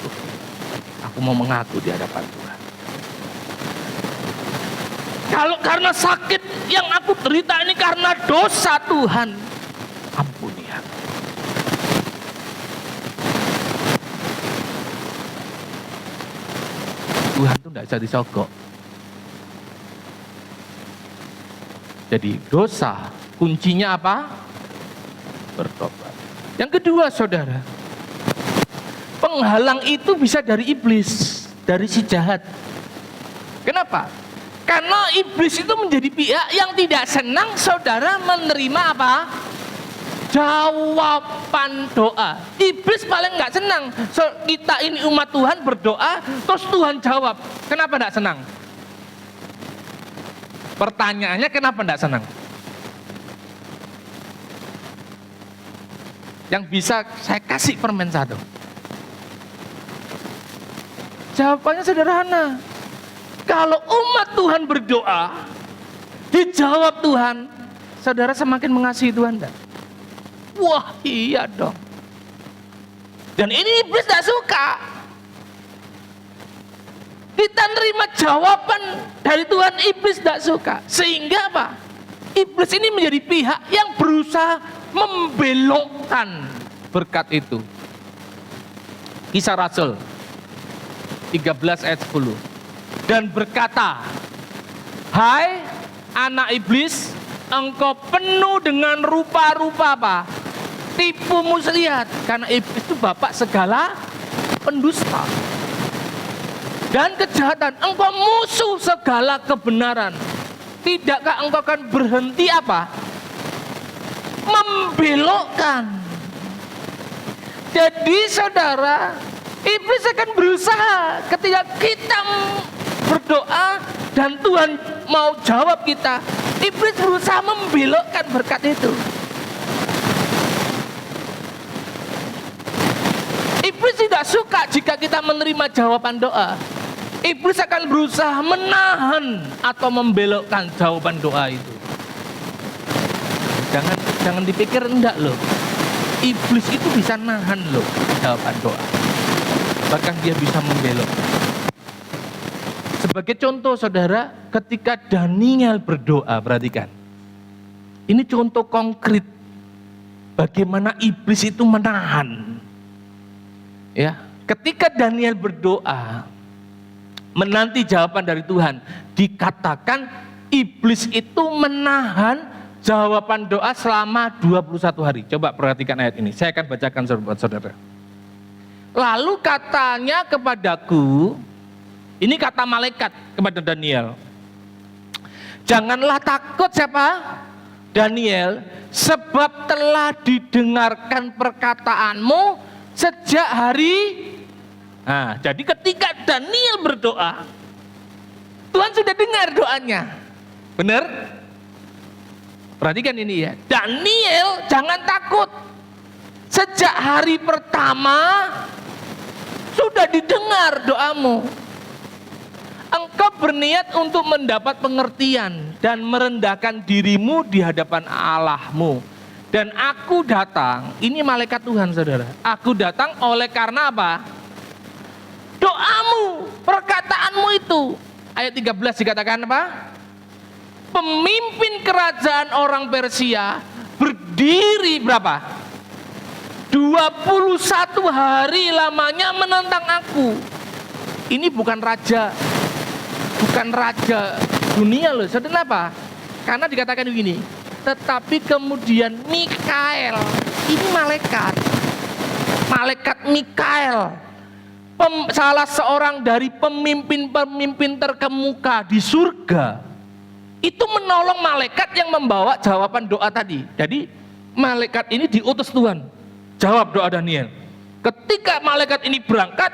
aku mau mengaku di hadapan Tuhan. Kalau karena sakit yang aku derita ini karena dosa, Tuhan, ampuni aku. Tuhan itu tidak bisa disogok. Jadi dosa, kuncinya apa? Bertobat. Yang kedua, saudara, penghalang itu bisa dari iblis, dari si jahat. Kenapa? Karena iblis itu menjadi pihak yang tidak senang saudara menerima apa? Jawaban doa. Iblis paling nggak senang. Kita ini umat Tuhan berdoa, terus Tuhan jawab. Kenapa nggak senang? Pertanyaannya, kenapa nggak senang? Yang bisa saya kasih permen 1. Jawabannya sederhana. Kalau umat Tuhan berdoa, dijawab Tuhan, saudara semakin mengasihi Tuhan enggak? Wah, iya dong. Dan ini iblis tidak suka. Kita nerima jawaban dari Tuhan, iblis tidak suka. Sehingga apa? Iblis ini menjadi pihak yang berusaha membelokkan berkat itu. Kisah Rasul 13 ayat 10. Dan berkata, hai anak iblis, engkau penuh dengan rupa-rupa apa? Tipu muslihat. Karena iblis itu bapak segala pendusta dan kejahatan. Engkau musuh segala kebenaran. Tidakkah engkau akan berhenti apa? Membelokkan. Jadi saudara, iblis akan berusaha ketika kita berdoa dan Tuhan mau jawab kita, iblis berusaha membelokkan berkat itu. Iblis tidak suka jika kita menerima jawaban doa. Iblis akan berusaha menahan atau membelokkan jawaban doa itu. Jangan dipikir enggak loh. Iblis itu bisa nahan loh jawaban doa. Bahkan dia bisa membelokkan. Sebagai contoh saudara, ketika Daniel berdoa, perhatikan. Ini contoh konkret bagaimana iblis itu menahan. Ya, ketika Daniel berdoa menanti jawaban dari Tuhan, dikatakan iblis itu menahan jawaban doa selama 21 hari. Coba perhatikan ayat ini. Saya akan bacakan buat saudara. Lalu katanya kepadaku, ini kata malaikat kepada Daniel, janganlah takut siapa? Daniel, sebab telah didengarkan perkataanmu sejak hari. Nah, jadi ketika Daniel berdoa, Tuhan sudah dengar doanya. Benar? Perhatikan ini ya. Daniel, jangan takut. Sejak hari pertama sudah didengar doamu. Engkau berniat untuk mendapat pengertian dan merendahkan dirimu di hadapan Allahmu. Dan aku datang, ini malaikat Tuhan saudara. Aku datang oleh karena apa? Doamu, perkataanmu itu. Ayat 13 dikatakan apa? Pemimpin kerajaan orang Persia berdiri berapa? 21 hari lamanya menentang aku. Ini bukan raja dunia loh. Saudara apa? Karena dikatakan begini, tetapi kemudian Mikael, ini malaikat Mikael, salah seorang dari pemimpin-pemimpin terkemuka di surga, itu menolong malaikat yang membawa jawaban doa tadi. Jadi malaikat ini diutus Tuhan, jawab doa Daniel. Ketika malaikat ini berangkat,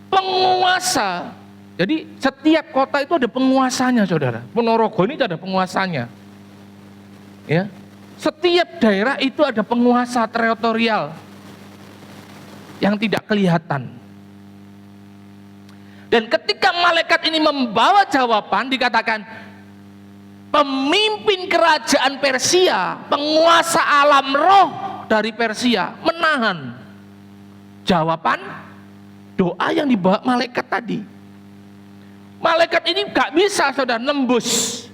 penguasa, jadi setiap kota itu ada penguasanya saudara. Ponorogo ini ada penguasanya. Ya, setiap daerah itu ada penguasa teritorial yang tidak kelihatan. Dan ketika malaikat ini membawa jawaban, dikatakan pemimpin kerajaan Persia, penguasa alam roh dari Persia, menahan jawaban doa yang dibawa malaikat tadi. Malaikat ini gak bisa saudara nembus,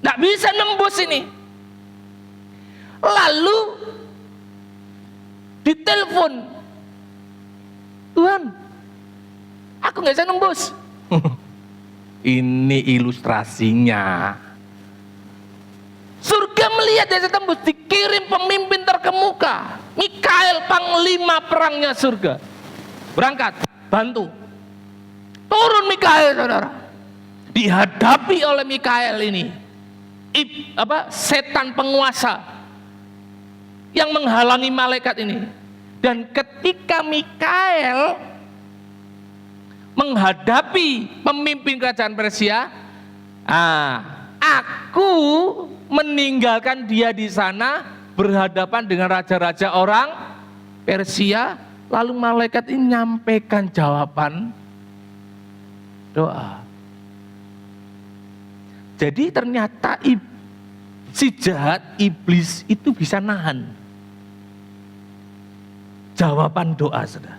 gak bisa nembus ini. Lalu ditelepon, Tuhan, aku gak bisa nembus. Ini ilustrasinya. Surga melihat dia tembus, dikirim pemimpin terkemuka, Mikael, panglima perangnya surga, berangkat bantu. Turun Mikael saudara, dihadapi oleh Mikael ini setan penguasa yang menghalangi malaikat ini. Dan ketika Mikael menghadapi pemimpin kerajaan Persia, aku meninggalkan dia di sana berhadapan dengan raja-raja orang Persia. Lalu malaikat ini menyampaikan jawaban doa. Jadi ternyata si jahat iblis itu bisa nahan jawaban doa saudara.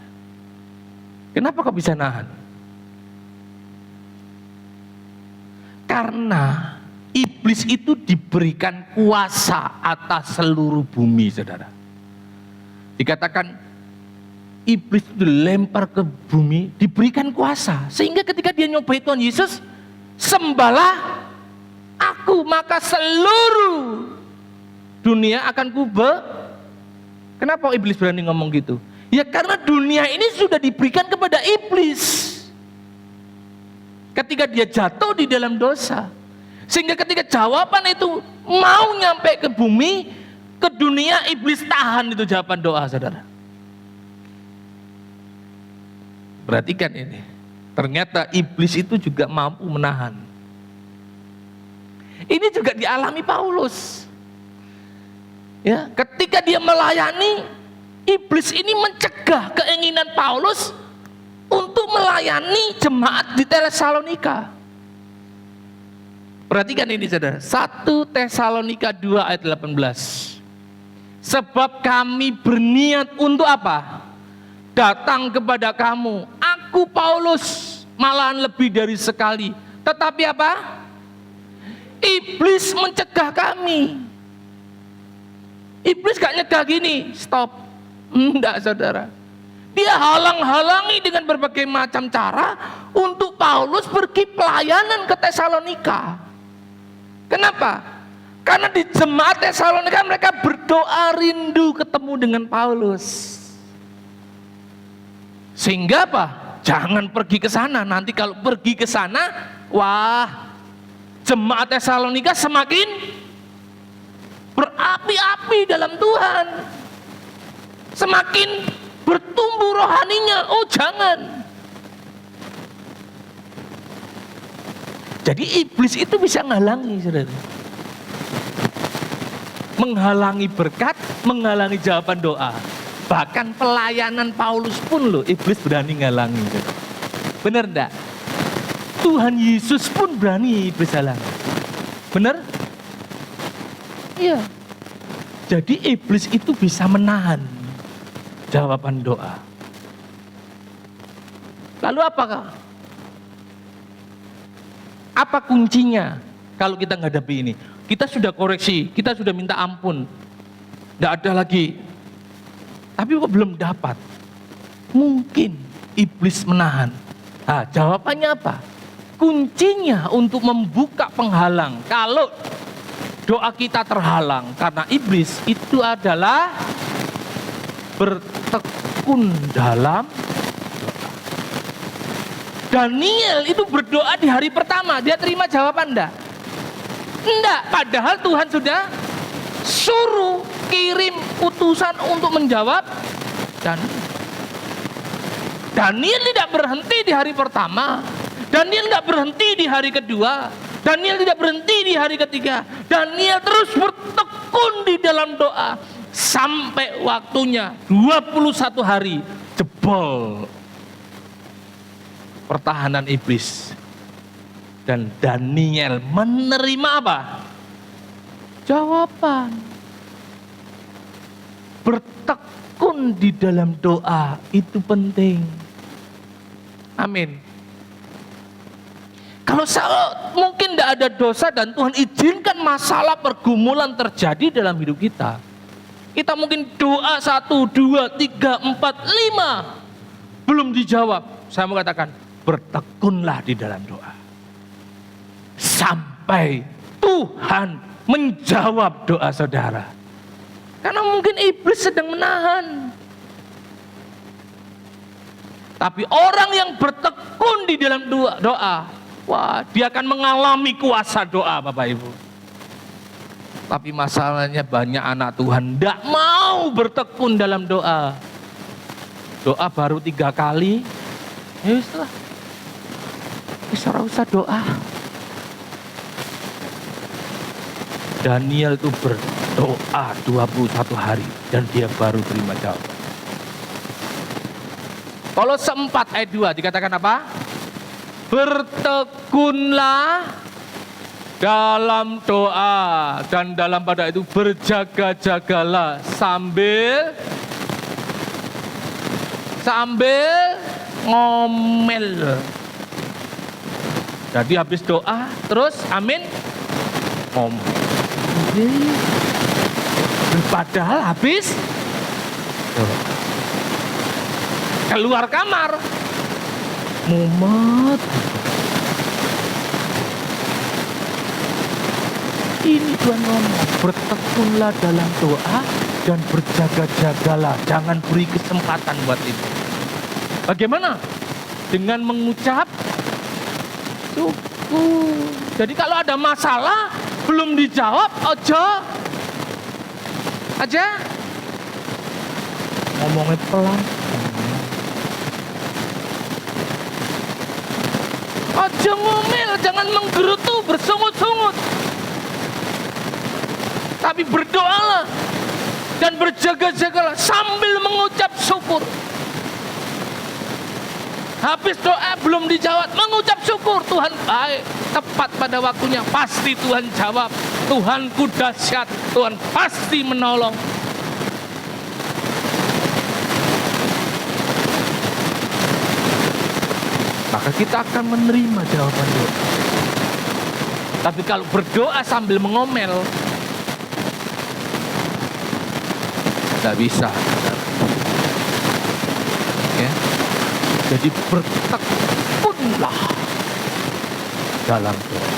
Kenapa kok bisa nahan? Karena iblis itu diberikan kuasa atas seluruh bumi, saudara. Dikatakan iblis itu dilempar ke bumi, diberikan kuasa. Sehingga ketika dia nyobai Tuhan Yesus, sembahlah aku, maka seluruh dunia akan Kenapa iblis berani ngomong gitu? Ya karena dunia ini sudah diberikan kepada iblis ketika dia jatuh di dalam dosa. Sehingga ketika jawaban itu mau nyampe ke bumi, ke dunia, iblis tahan itu jawaban doa, saudara. Perhatikan ini, ternyata iblis itu juga mampu menahan. Ini juga dialami Paulus. Ya, ketika dia melayani, iblis ini mencegah keinginan Paulus untuk melayani jemaat di Tesalonika. Perhatikan ini, saudara. 1 Tesalonika 2 ayat 18. Sebab kami berniat untuk apa? Datang kepada kamu. Aku Paulus malahan lebih dari sekali. Tetapi apa? Iblis mencegah kami. Iblis gak nyegah gini, stop. Enggak, saudara. Dia halang-halangi dengan berbagai macam cara untuk Paulus pergi pelayanan ke Tesalonika. Kenapa? Karena di jemaat Tesalonika mereka berdoa rindu ketemu dengan Paulus. Sehingga apa? Jangan pergi ke sana. Nanti kalau pergi ke sana, wah, jemaat Tesalonika semakin berapi-api dalam Tuhan, semakin bertumbuh rohaninya. Oh, jangan. Jadi iblis itu bisa menghalangi, saudara. Menghalangi berkat, menghalangi jawaban doa. Bahkan pelayanan Paulus pun loh, iblis berani menghalangi. Benar enggak? Tuhan Yesus pun berani iblis halangi. Benar? Iya. Jadi iblis itu bisa menahan jawaban doa. Lalu apakah? Apa kuncinya kalau kita menghadapi ini? Kita sudah koreksi, kita sudah minta ampun, tidak ada lagi. Tapi kok belum dapat? Mungkin iblis menahan. Nah, jawabannya apa? Kuncinya untuk membuka penghalang. Kalau doa kita terhalang karena iblis, itu adalah bertekun dalam doa. Daniel itu berdoa di hari pertama, dia terima jawaban enggak? Enggak, padahal Tuhan sudah suruh kirim utusan untuk menjawab. Dan Daniel tidak berhenti di hari pertama, Daniel tidak berhenti di hari kedua, Daniel tidak berhenti di hari ketiga. Daniel terus bertekun di dalam doa sampai waktunya 21 hari jebol pertahanan iblis. Dan Daniel menerima apa? Jawaban. Bertekun di dalam doa itu penting. Amin. Kalau mungkin tidak ada dosa dan Tuhan izinkan masalah pergumulan terjadi dalam hidup kita. Kita mungkin doa 1, 2, 3, 4, 5 belum dijawab. Saya mau katakan, bertekunlah di dalam doa sampai Tuhan menjawab doa saudara. Karena mungkin iblis sedang menahan. Tapi orang yang bertekun di dalam doa, wah, dia akan mengalami kuasa doa, Bapak Ibu. Tapi masalahnya banyak anak Tuhan tidak mau bertekun dalam doa. Doa baru 3 kali, ya setelah ora usah doa. Daniel itu berdoa 21 hari dan dia baru terima jawaban. Kolose 4 ayat 2 dikatakan apa? Bertekunlah dalam doa dan dalam pada itu berjaga-jagalah sambil ngomel. Jadi habis doa terus amin, ngomong. Padahal habis keluar kamar mumet. Ini Tuhan ngomong, bertekunlah dalam doa dan berjaga-jagalah, jangan beri kesempatan buat itu. Bagaimana? Dengan mengucap syukur. Jadi kalau ada masalah belum dijawab, aja ngomongnya pelan. Aja ngomel, jangan menggerutu, bersungut-sungut. Tapi berdoalah dan berjaga-jagalah sambil mengucap syukur. Habis doa belum dijawab, mengucap syukur. Tuhan baik, tepat pada waktunya, pasti Tuhan jawab. Tuhanku dahsyat, Tuhan pasti menolong. Maka kita akan menerima jawaban doa. Tapi kalau berdoa sambil mengomel, tidak bisa. Ya. Jadi bertekunlah dalam doa.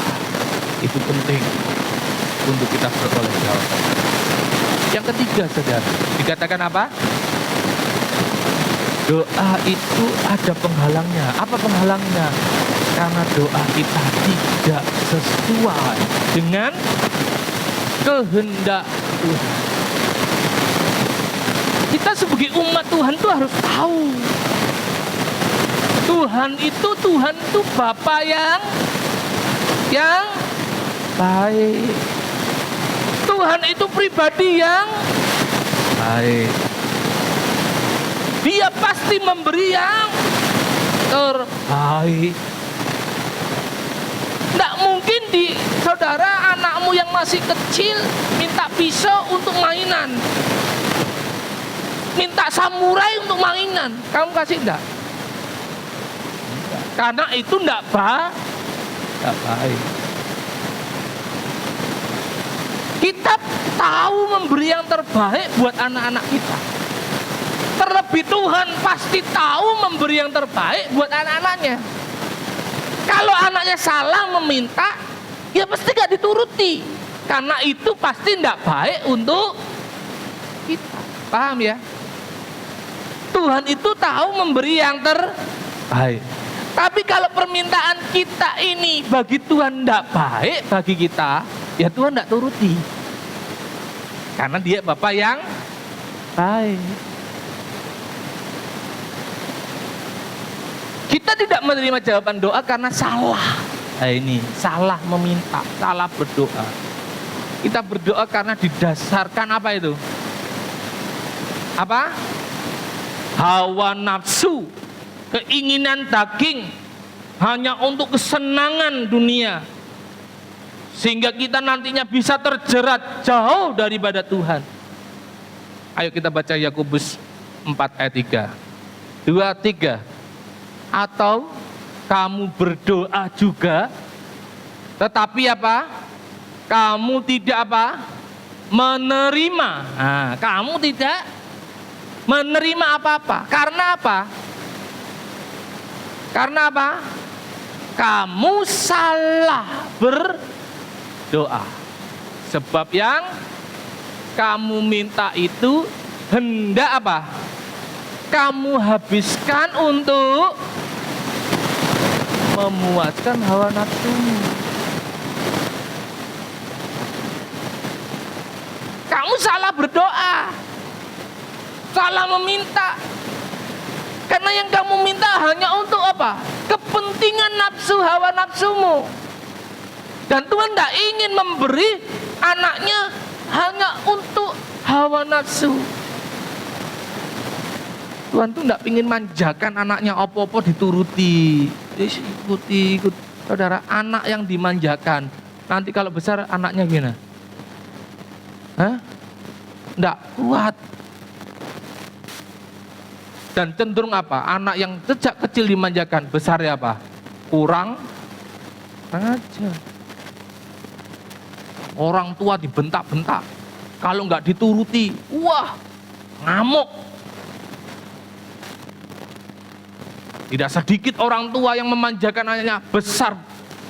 Itu penting untuk kita beroleh jawaban. Yang ketiga, saudara, dikatakan apa? Doa itu ada penghalangnya. Apa penghalangnya? Karena doa kita tidak sesuai dengan kehendak Tuhan. Kita sebagai umat Tuhan tuh harus tahu, Tuhan itu Bapa yang baik. Tuhan itu pribadi yang baik. Dia pasti memberi yang terbaik. Tidak mungkin saudara, anakmu yang masih kecil minta pisau untuk mainan, minta samurai untuk mainan, kamu kasih enggak? Karena itu enggak baik. Kita tahu memberi yang terbaik buat anak-anak kita. Terlebih Tuhan pasti tahu memberi yang terbaik buat anak-anaknya. Kalau anaknya salah meminta, ya pasti gak dituruti. Karena itu pasti tidak baik untuk kita. Paham ya? Tuhan itu tahu memberi yang terbaik. Tapi kalau permintaan kita ini bagi Tuhan tidak baik bagi kita, ya Tuhan tidak turuti. Karena dia Bapa yang baik. Kita tidak menerima jawaban doa karena salah. Nah ini, salah meminta, salah berdoa. Kita berdoa karena didasarkan apa itu? Apa? Hawa nafsu, keinginan daging, hanya untuk kesenangan dunia. Sehingga kita nantinya bisa terjerat jauh daripada Tuhan. Ayo kita baca Yakobus 4 ayat 3. 2, 3. Atau kamu berdoa juga, tetapi apa? Kamu tidak apa? Menerima. Nah, kamu tidak menerima apa-apa. Karena apa? Karena apa? Kamu salah berdoa. Sebab yang kamu minta itu hendak apa? Kamu habiskan untuk memuaskan hawa nafsumu. Kamu salah berdoa, salah meminta. Karena yang kamu minta hanya untuk apa? Kepentingan nafsu, hawa nafsumu. Dan Tuhan tidak ingin memberi anaknya hanya untuk hawa nafsu. Tuhan tuh tidak ingin manjakan anaknya, opo-opo dituruti, ikut. Saudara, anak yang dimanjakan, nanti kalau besar anaknya gimana? Tidak kuat. Dan cenderung apa? Anak yang sejak kecil dimanjakan, besarnya apa? Kurang aja. Orang tua dibentak-bentak. Kalau nggak dituruti, wah, ngamuk. Tidak sedikit orang tua yang memanjakan anaknya besar.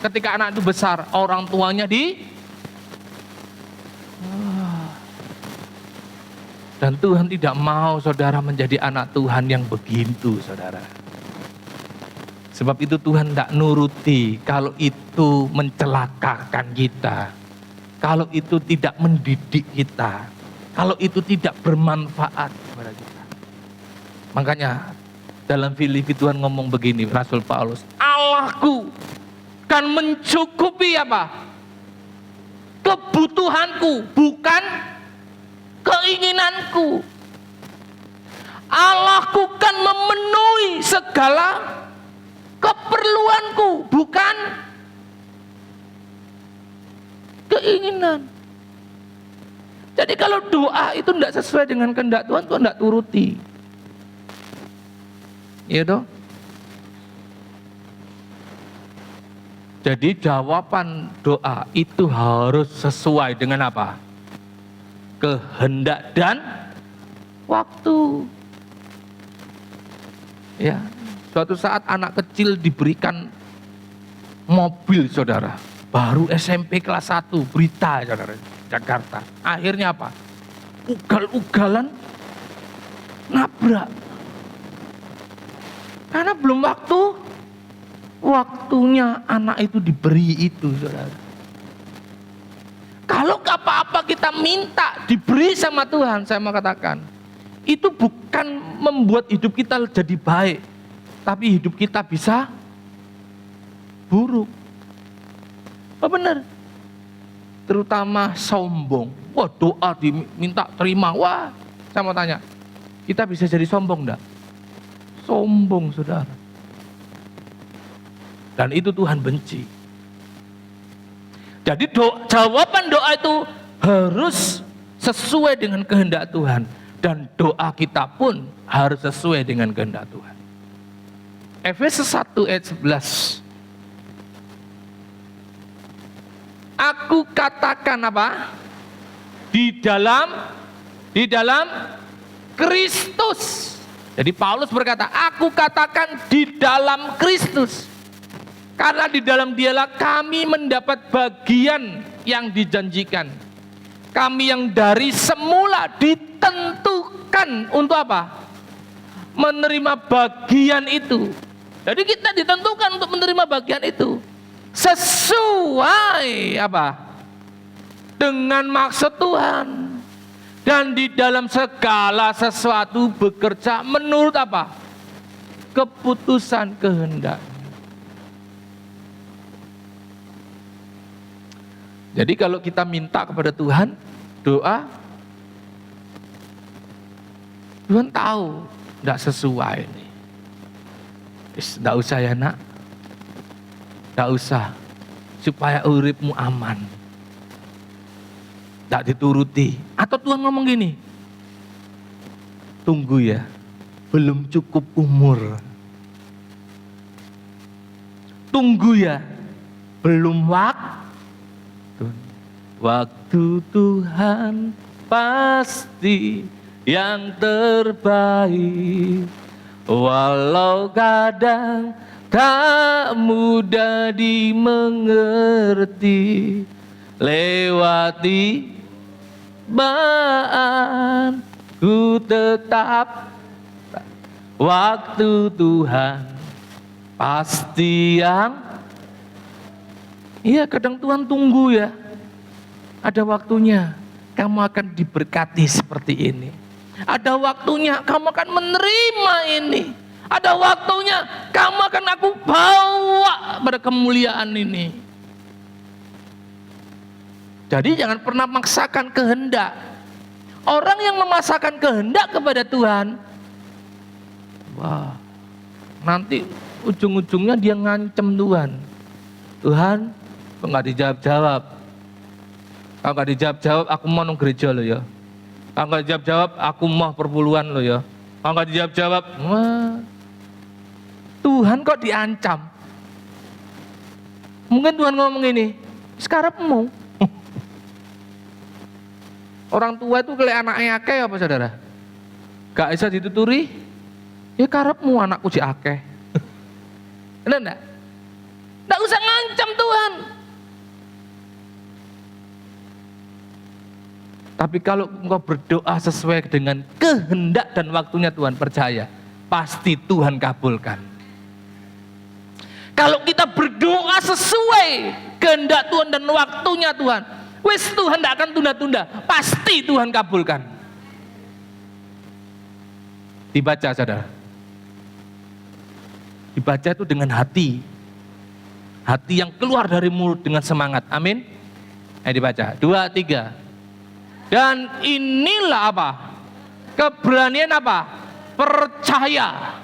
Ketika anak itu besar, orang tuanya dan Tuhan tidak mau saudara menjadi anak Tuhan yang begitu, saudara. Sebab itu Tuhan tidak nuruti kalau itu mencelakakan kita. Kalau itu tidak mendidik kita. Kalau itu tidak bermanfaat kepada kita. Makanya dalam Filipi Tuhan ngomong begini, Rasul Paulus, Allahku kan mencukupi apa? Kebutuhanku, bukan keinginanku. Allahku kan memenuhi segala keperluanku, bukan keinginan. Jadi kalau doa itu tidak sesuai dengan kehendak Tuhan, Tuhan tidak turuti. Iya dong? Jadi jawaban doa itu harus sesuai dengan apa? Kehendak dan waktu. Ya, suatu saat anak kecil diberikan mobil, saudara. Baru SMP kelas 1, berita, saudara, Jakarta. Akhirnya apa? Ugal-ugalan nabrak. Karena belum waktunya anak itu diberi itu, saudara. Kalau apa-apa kita minta diberi sama Tuhan, saya mau katakan, itu bukan membuat hidup kita jadi baik, tapi hidup kita bisa buruk. Oh benar. Terutama sombong. Wah, doa diminta terima. Wah, saya mau tanya, kita bisa jadi sombong enggak? Sombong, saudara. Dan itu Tuhan benci. Jadi jawaban doa itu harus sesuai dengan kehendak Tuhan. Dan doa kita pun harus sesuai dengan kehendak Tuhan. Efesus 1 ayat 11. Aku katakan apa? Di dalam Kristus. Jadi Paulus berkata, aku katakan di dalam Kristus. Karena di dalam dialah kami mendapat bagian yang dijanjikan. Kami yang dari semula ditentukan untuk apa? Menerima bagian itu. Jadi kita ditentukan untuk menerima bagian itu. Sesuai apa? Dengan maksud Tuhan. Dan di dalam segala sesuatu bekerja menurut apa? Keputusan kehendak. Jadi kalau kita minta kepada Tuhan, doa, Tuhan tahu tidak sesuai ini. Tidak usah ya nak, tidak usah, supaya uripmu aman. Tidak dituruti. Atau Tuhan ngomong gini, tunggu ya, belum cukup umur. Tunggu ya, belum waktu. Waktu Tuhan pasti yang terbaik. Walau kadang tak mudah dimengerti, lewati baan ku tetap. Waktu Tuhan pasti yang, iya kadang Tuhan tunggu ya. Ada waktunya kamu akan diberkati seperti ini. Ada waktunya kamu akan menerima ini. Ada waktunya kamu akan aku bawa pada kemuliaan ini. Jadi jangan pernah memaksakan kehendak. Orang yang memaksakan kehendak kepada Tuhan, wah, nanti ujung-ujungnya dia ngancem Tuhan. Tuhan, kok nggak dijawab-jawab? Kalau nggak dijawab-jawab, aku mau nang gereja lo ya. Kalau nggak dijawab-jawab, aku mau perpuluhan lo ya. Kalau nggak dijawab-jawab, wah, Tuhan kok diancam? Mungkin Tuhan ngomong ini, sekarang mau. Orang tua itu kelek anaknya akeh apa saudara? Gak bisa dituturi, ya karepmu anakku jek akeh. Benar enggak? Enggak usah ngancam Tuhan. Tapi kalau engkau berdoa sesuai dengan kehendak dan waktunya Tuhan, percaya, pasti Tuhan kabulkan. Kalau kita berdoa sesuai kehendak Tuhan dan waktunya Tuhan, wis Tuhan tidak akan tunda-tunda, pasti Tuhan kabulkan. Dibaca saudara. Dibaca itu dengan hati. Hati yang keluar dari mulut dengan semangat. Amin. Ayo dibaca. 2, 3. Dan inilah apa? Keberanian apa? Percaya.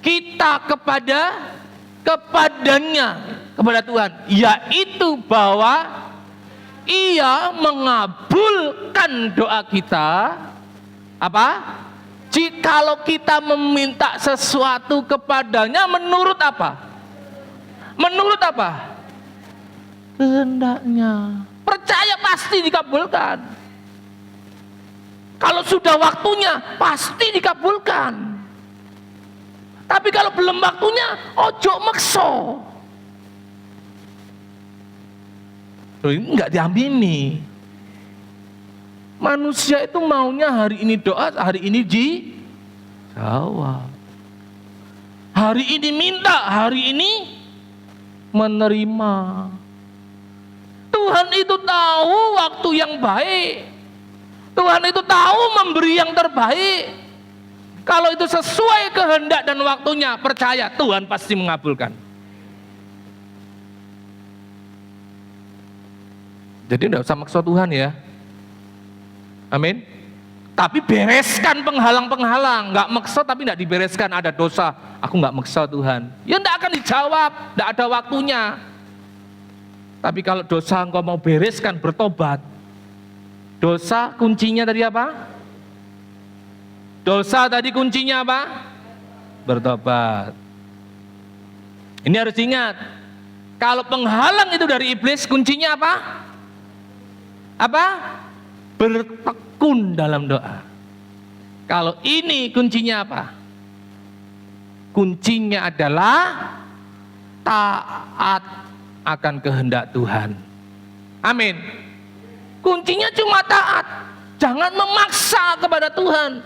Kita kepadanya, kepada Tuhan. Yaitu bahwa Ia mengabulkan doa kita. Apa? Jikalau kita meminta sesuatu kepadanya menurut apa? Menurut apa? Kehendaknya. Percaya pasti dikabulkan. Kalau sudah waktunya pasti dikabulkan. Tapi kalau belum waktunya, ojo makso. Ini enggak diamini. Manusia itu maunya hari ini doa, hari ini dijawab. Hari ini minta, hari ini menerima. Tuhan itu tahu waktu yang baik. Tuhan itu tahu memberi yang terbaik. Kalau itu sesuai kehendak dan waktunya, percaya Tuhan pasti mengabulkan. Jadi tidak usah maksa Tuhan ya. Amin. Tapi bereskan penghalang-penghalang. Nggak maksa tapi tidak dibereskan, ada dosa. Aku nggak maksa Tuhan. Ya tidak akan dijawab, tidak ada waktunya. Tapi kalau dosa engkau mau bereskan, bertobat. Dosa kuncinya tadi apa? Dosa tadi kuncinya apa? Bertobat. Ini harus diingat. Kalau penghalang itu dari iblis, kuncinya apa? Apa? Bertekun dalam doa. Kalau ini kuncinya apa? Kuncinya adalah taat akan kehendak Tuhan. Amin. Kuncinya cuma taat. Jangan memaksa kepada Tuhan.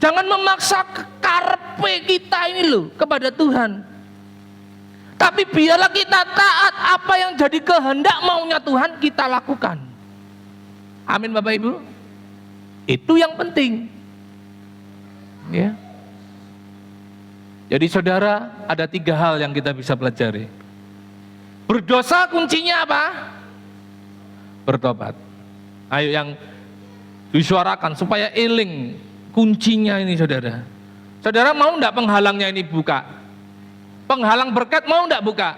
Jangan memaksa karepe kita ini loh kepada Tuhan. Tapi biarlah kita taat, apa yang jadi kehendak maunya Tuhan kita lakukan. Amin Bapak Ibu. Itu yang penting. Ya. Jadi saudara, ada 3 hal yang kita bisa pelajari. Berdosa kuncinya apa? Bertobat. Ayo yang disuarakan supaya eling kuncinya ini saudara. Saudara mau enggak penghalangnya ini buka? Penghalang berkat mau enggak buka?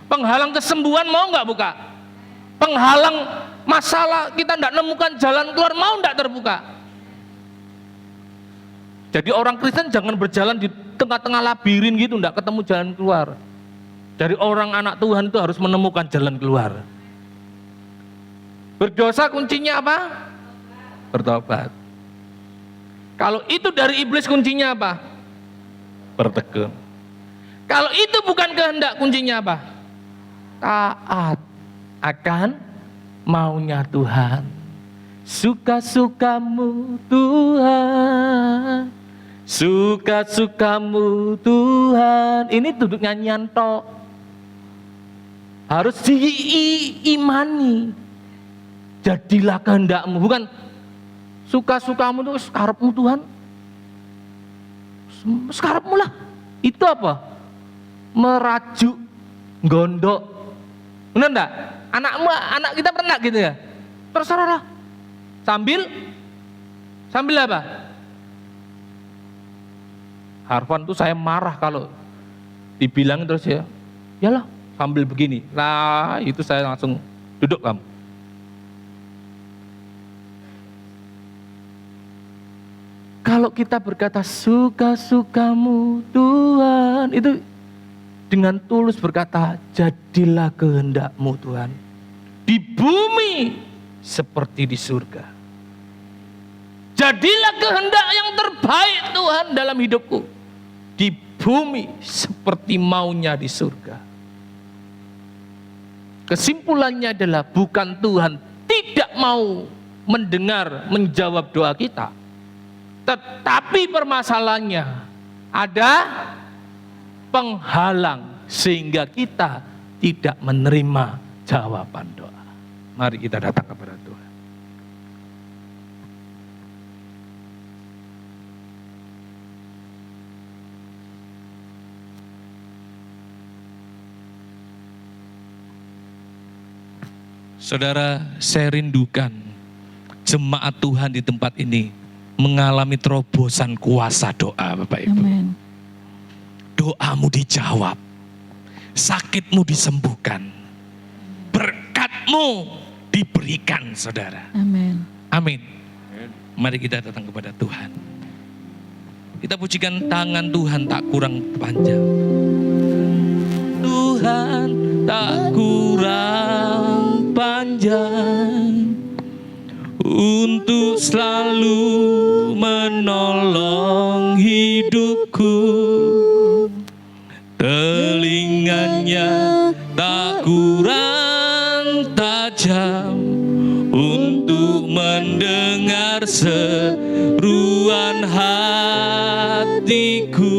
Penghalang kesembuhan mau enggak buka? Penghalang masalah kita enggak nemukan jalan keluar mau enggak terbuka? Jadi orang Kristen jangan berjalan di tengah-tengah labirin gitu, enggak ketemu jalan keluar. Dari orang anak Tuhan itu harus menemukan jalan keluar. Berdosa kuncinya apa? Bertobat. Kalau itu dari iblis kuncinya apa? Bertekun. Kalau itu bukan kehendak kuncinya apa? Taat akan maunya Tuhan. Suka-sukamu Tuhan, suka-sukamu Tuhan. Ini duduk nyanyian tok. Harus diimani. Jadilah kehendakmu, bukan suka-sukamu itu sekarepmu Tuhan. Sekarepmu lah. Itu apa? Merajuk, gondok. Benar enggak? Anak kita pernah gitu ya? Terserah lah. Sambil apa? Harfan tuh saya marah kalau dibilang terus ya. Yalah, sambil begini. Lah, itu saya langsung duduk kamu. Kalau kita berkata suka-sukamu Tuhan, itu dengan tulus berkata jadilah kehendakmu Tuhan. Di bumi seperti di surga. Jadilah kehendak yang terbaik Tuhan dalam hidupku, di bumi seperti maunya di surga. Kesimpulannya adalah bukan Tuhan tidak mau mendengar, menjawab doa kita, tetapi permasalahannya ada penghalang sehingga kita tidak menerima jawaban doa. Mari kita datang kepada Tuhan. Saudara, saya rindukan jemaat Tuhan di tempat ini mengalami terobosan kuasa doa, Bapak Ibu. Amin. Doamu dijawab, sakitmu disembuhkan, berkatmu diberikan, saudara. Amin. Amin. Mari kita datang kepada Tuhan. Kita pujikan tangan Tuhan tak kurang panjang. Tuhan tak kurang panjang untuk selalu menolong hidupku. Telinganya tak kurang tajam untuk mendengar seruan hatiku.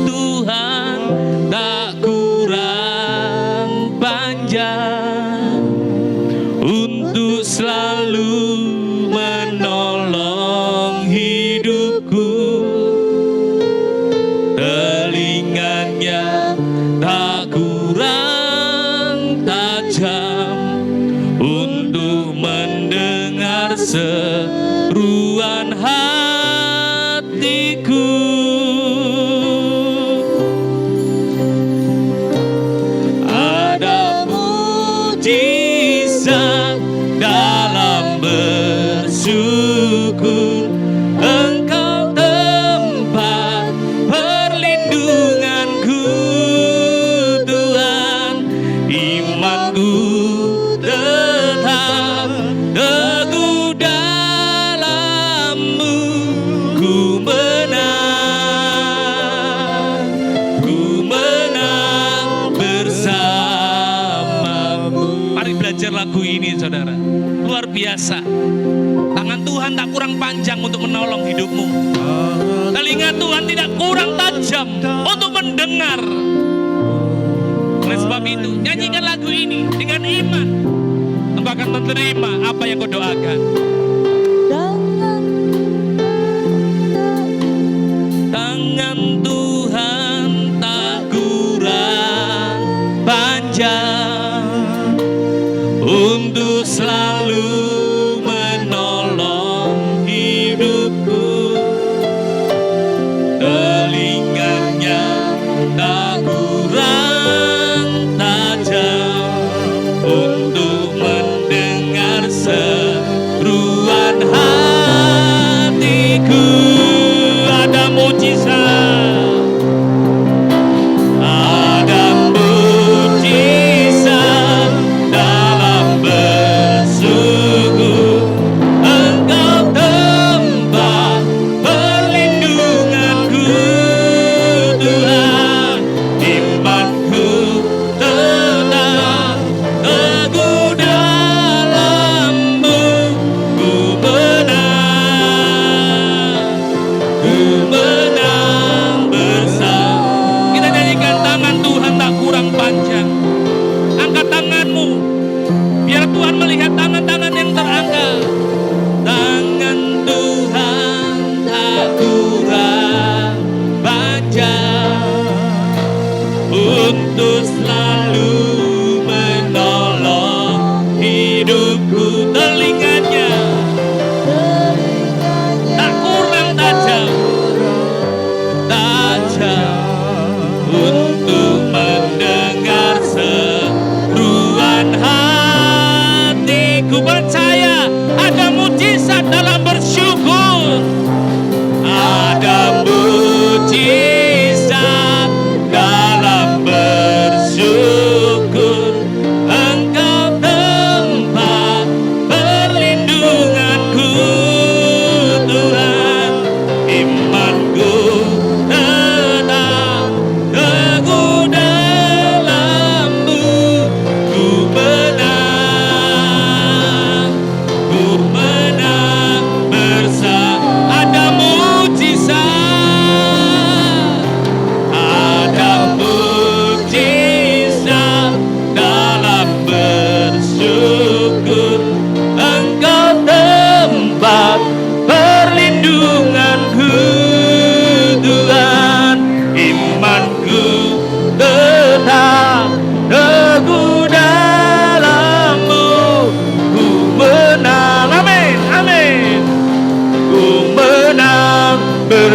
Tuhan tak kurang panjang untuk selalu menolong hidupku. Telinganya tak kurang tajam untuk mendengar seruan hatiku. Ada mujizat dalam bersyukur, Engkau tempat perlindunganku, Tuhan. Imanku tetap teguh dalam-Mu, ku menang bersama-Mu. Mari belajar lagu ini, saudara. Luar biasa. Tangan Tuhan tak kurang panjang untuk menolong hidupmu. Telinga Tuhan tidak kurang tajam untuk mendengar. Oleh sebab itu, nyanyikan lagu ini dengan iman. Engkau akan menerima apa yang kau doakan. Tangan Tuhan tak kurang panjang untuk selalu menolong hidupku. Telinganya tak kurang tajam untuk mendengar seruan hatiku. Ada mujizat, ada mujizat dalam bersyukur.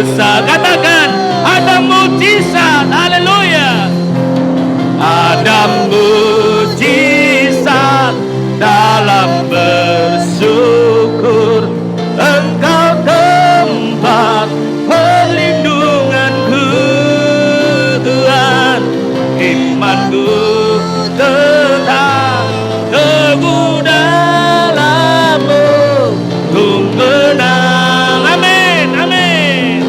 besar. Katakan, ada mujizat. Haleluya. Ada mujizat dalam bersyukur. Engkau tempat perlindunganku, Tuhan. Imanku tetap teguh dalam-Mu. Ku menang. Amin, amin.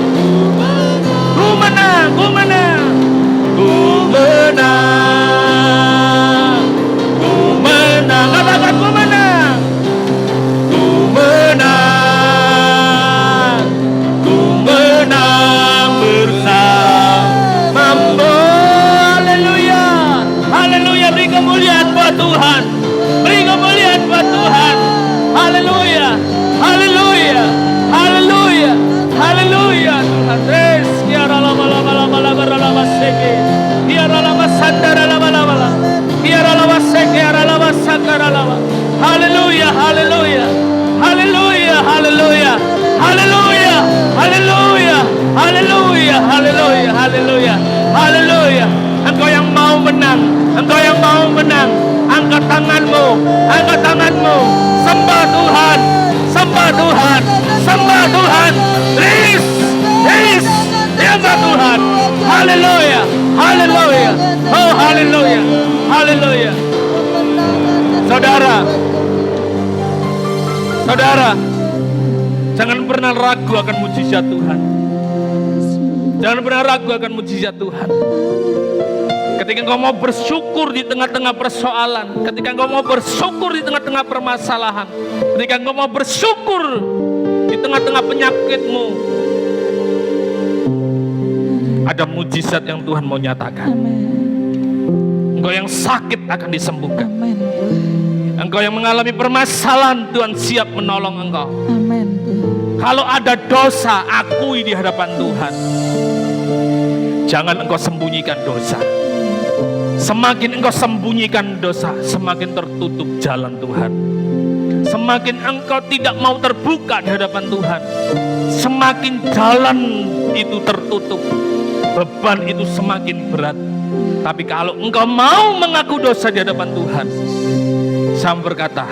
Ku menang, ku menang. Ku menang. Ku menang. Katakan ku menang. Ku menang. Ku menang bersama-Mu. Haleluya. Haleluya. Beri kemuliaan buat Tuhan. Beri kemuliaan buat Tuhan. Haleluya. Haleluya. Haleluya. Haleluya. Tuhan. Yes. Biara lama seke. Biara lama sandara lama. Biara lama seke. Biara lama sandara lama. Haleluya. Haleluya. Haleluya. Haleluya. Haleluya. Haleluya. Haleluya. Haleluya. Haleluya. Haleluya. Engkau yang mau menang. Engkau yang mau menang. Angkat tanganmu. Angkat tanganmu. Sembah Tuhan. Sembah Tuhan. Sembah Tuhan. Ris. Ris. Sembah Tuhan. Haleluya. Haleluya. Oh haleluya. Haleluya. Saudara. Saudara. Jangan pernah ragu akan mujizat Tuhan. Jangan pernah ragu akan mujizat Tuhan. Ketika engkau mau bersyukur di tengah-tengah persoalan, ketika engkau mau bersyukur di tengah-tengah permasalahan, ketika engkau mau bersyukur di tengah-tengah penyakitmu, ada mujizat yang Tuhan mau nyatakan. Engkau yang sakit akan disembuhkan. Engkau yang mengalami permasalahan, Tuhan siap menolong engkau. Kalau ada dosa, akui di hadapan Tuhan. Jangan engkau sembunyikan dosa. Semakin engkau sembunyikan dosa, semakin tertutup jalan Tuhan. Semakin engkau tidak mau terbuka di hadapan Tuhan, semakin jalan itu tertutup, beban itu semakin berat. Tapi kalau engkau mau mengaku dosa di hadapan Tuhan, saya berkata,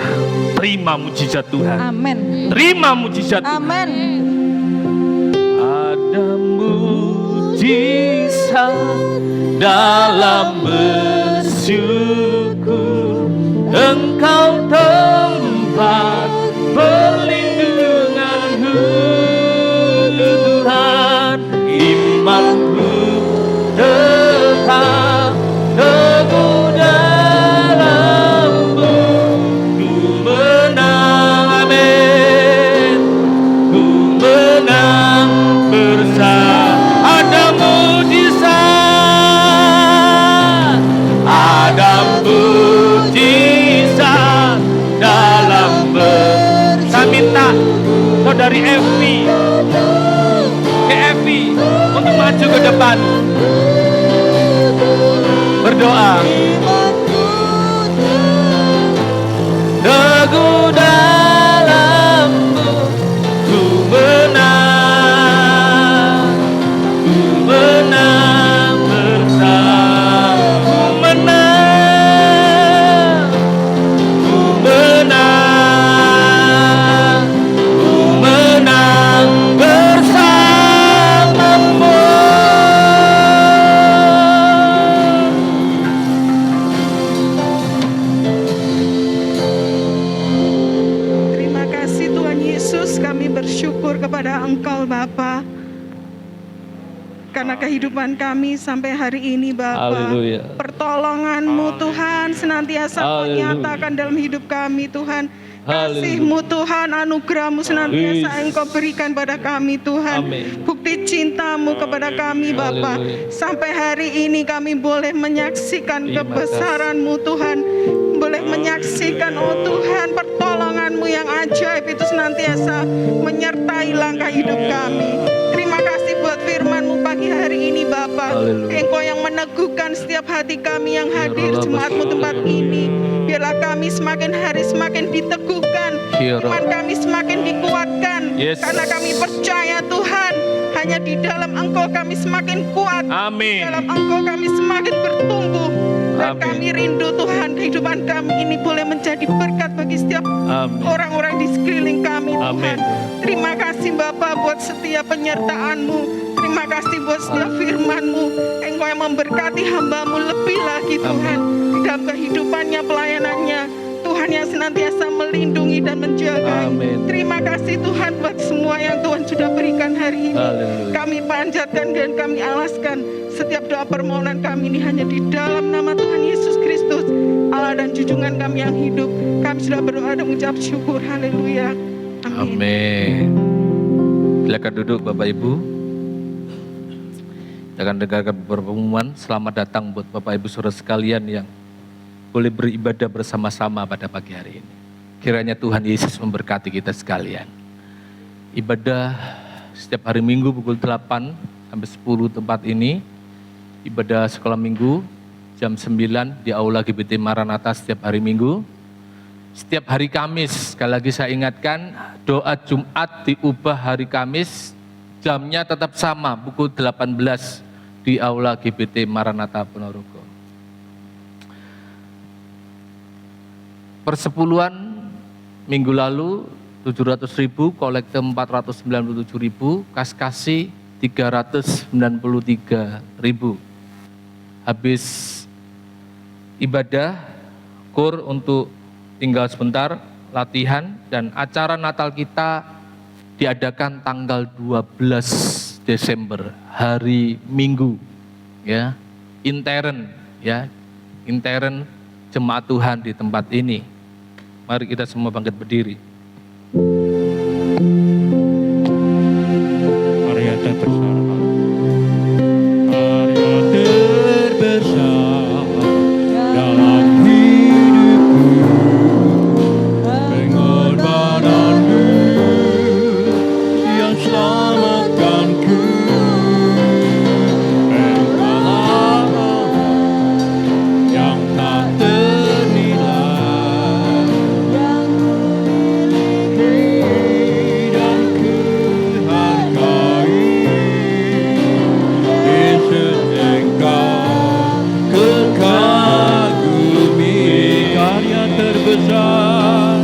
terima mujizat Tuhan. Amin. Terima mujizat Tuhan. Amin. Ada mujizat dalam bersyukur. Engkau tempat perlindunganku, Tuhan. Imanku tetap teguh dalam-Mu. Ku menang, amin. Ku menang bersama. Ada mujizat, ada mujizat dalam saya minta saudari Evi, untuk maju ke depan berdoa. Teguh dalam-Mu, ku menang bersama. Ku menang bersama-Mu. Terima kasih Tuhan Yesus, kami bersyukur kepada Engkau Bapa, karena kehidupan kami sampai hari ini Bapa. Haleluya. Pertolongan-Mu Tuhan senantiasa Kau nyatakan dalam hidup kami Tuhan. Kasih-Mu Tuhan, anugerah-Mu senantiasa Engkau berikan pada kami Tuhan. Amin. Bukti cinta-Mu kepada kami Bapa. Sampai hari ini kami boleh menyaksikan kebesaran-Mu Tuhan. Boleh menyaksikan oh Tuhan, pertolongan-Mu yang ajaib itu senantiasa menyertai langkah hidup kami. Terima kasih buat firman-Mu pagi hari ini Bapa. Engkau yang meneguhkan setiap hati kami yang hadir jemaat-Mu tempat ini. Biarlah kami semakin hari semakin diteguhkan, iman kami semakin dikuatkan, karena kami percaya Tuhan, hanya di dalam Engkau kami semakin kuat. Amin. Di dalam Engkau kami semakin bertumbuh. Dan Amin. kami rindu Tuhan, kehidupan kami ini boleh menjadi berkat bagi setiap Amin. orang-orang di sekeliling kami, Tuhan. Amin. Terima kasih Bapa buat setiap penyertaan-Mu. Terima kasih buat setiap firman-Mu. Engkau yang memberkati hamba-Mu lebih lagi, Tuhan. Di dalam kehidupannya, pelayanannya. Tuhan yang senantiasa melindungi dan menjaga. Amin. Terima kasih Tuhan buat semua yang Tuhan sudah berikan hari ini. Haleluya. Kami panjatkan dan kami alaskan setiap doa permohonan kami ini hanya di dalam nama Tuhan Yesus Kristus, Allah dan junjungan kami yang hidup. Kami sudah berdoa dan mengucap syukur. Haleluya. Amin. Amin. Silakan duduk Bapak Ibu. Kita akan dengarkan beberapa pengumuman. Selamat datang buat Bapak Ibu Saudara sekalian yang boleh beribadah bersama-sama pada pagi hari ini. Kiranya Tuhan Yesus memberkati kita sekalian. Ibadah setiap hari Minggu pukul 8 sampai 10 tempat ini. Ibadah sekolah Minggu jam 9 di Aula GBT Maranatha setiap hari Minggu. Setiap hari Kamis, sekali lagi saya ingatkan, doa Jumat diubah hari Kamis, jamnya tetap sama, pukul 18 di Aula GBT Maranatha Ponorogo. Persepuluhan minggu lalu 700.000, kolekte 497.000, kas kasih 393.000. Habis ibadah, kur untuk tinggal sebentar, latihan, dan acara Natal kita diadakan tanggal 12 Desember, hari Minggu, ya, intern, ya, intern jemaat Tuhan di tempat ini. Mari kita semua bangkit berdiri. Karya terbesar, karya terbesar dalam hidupku, pengorbananmu yang selamatkanku. Engkaulah yang tak ternilai, dan ku hargai. Yesus, Engkau kekagumi, karya terbesar,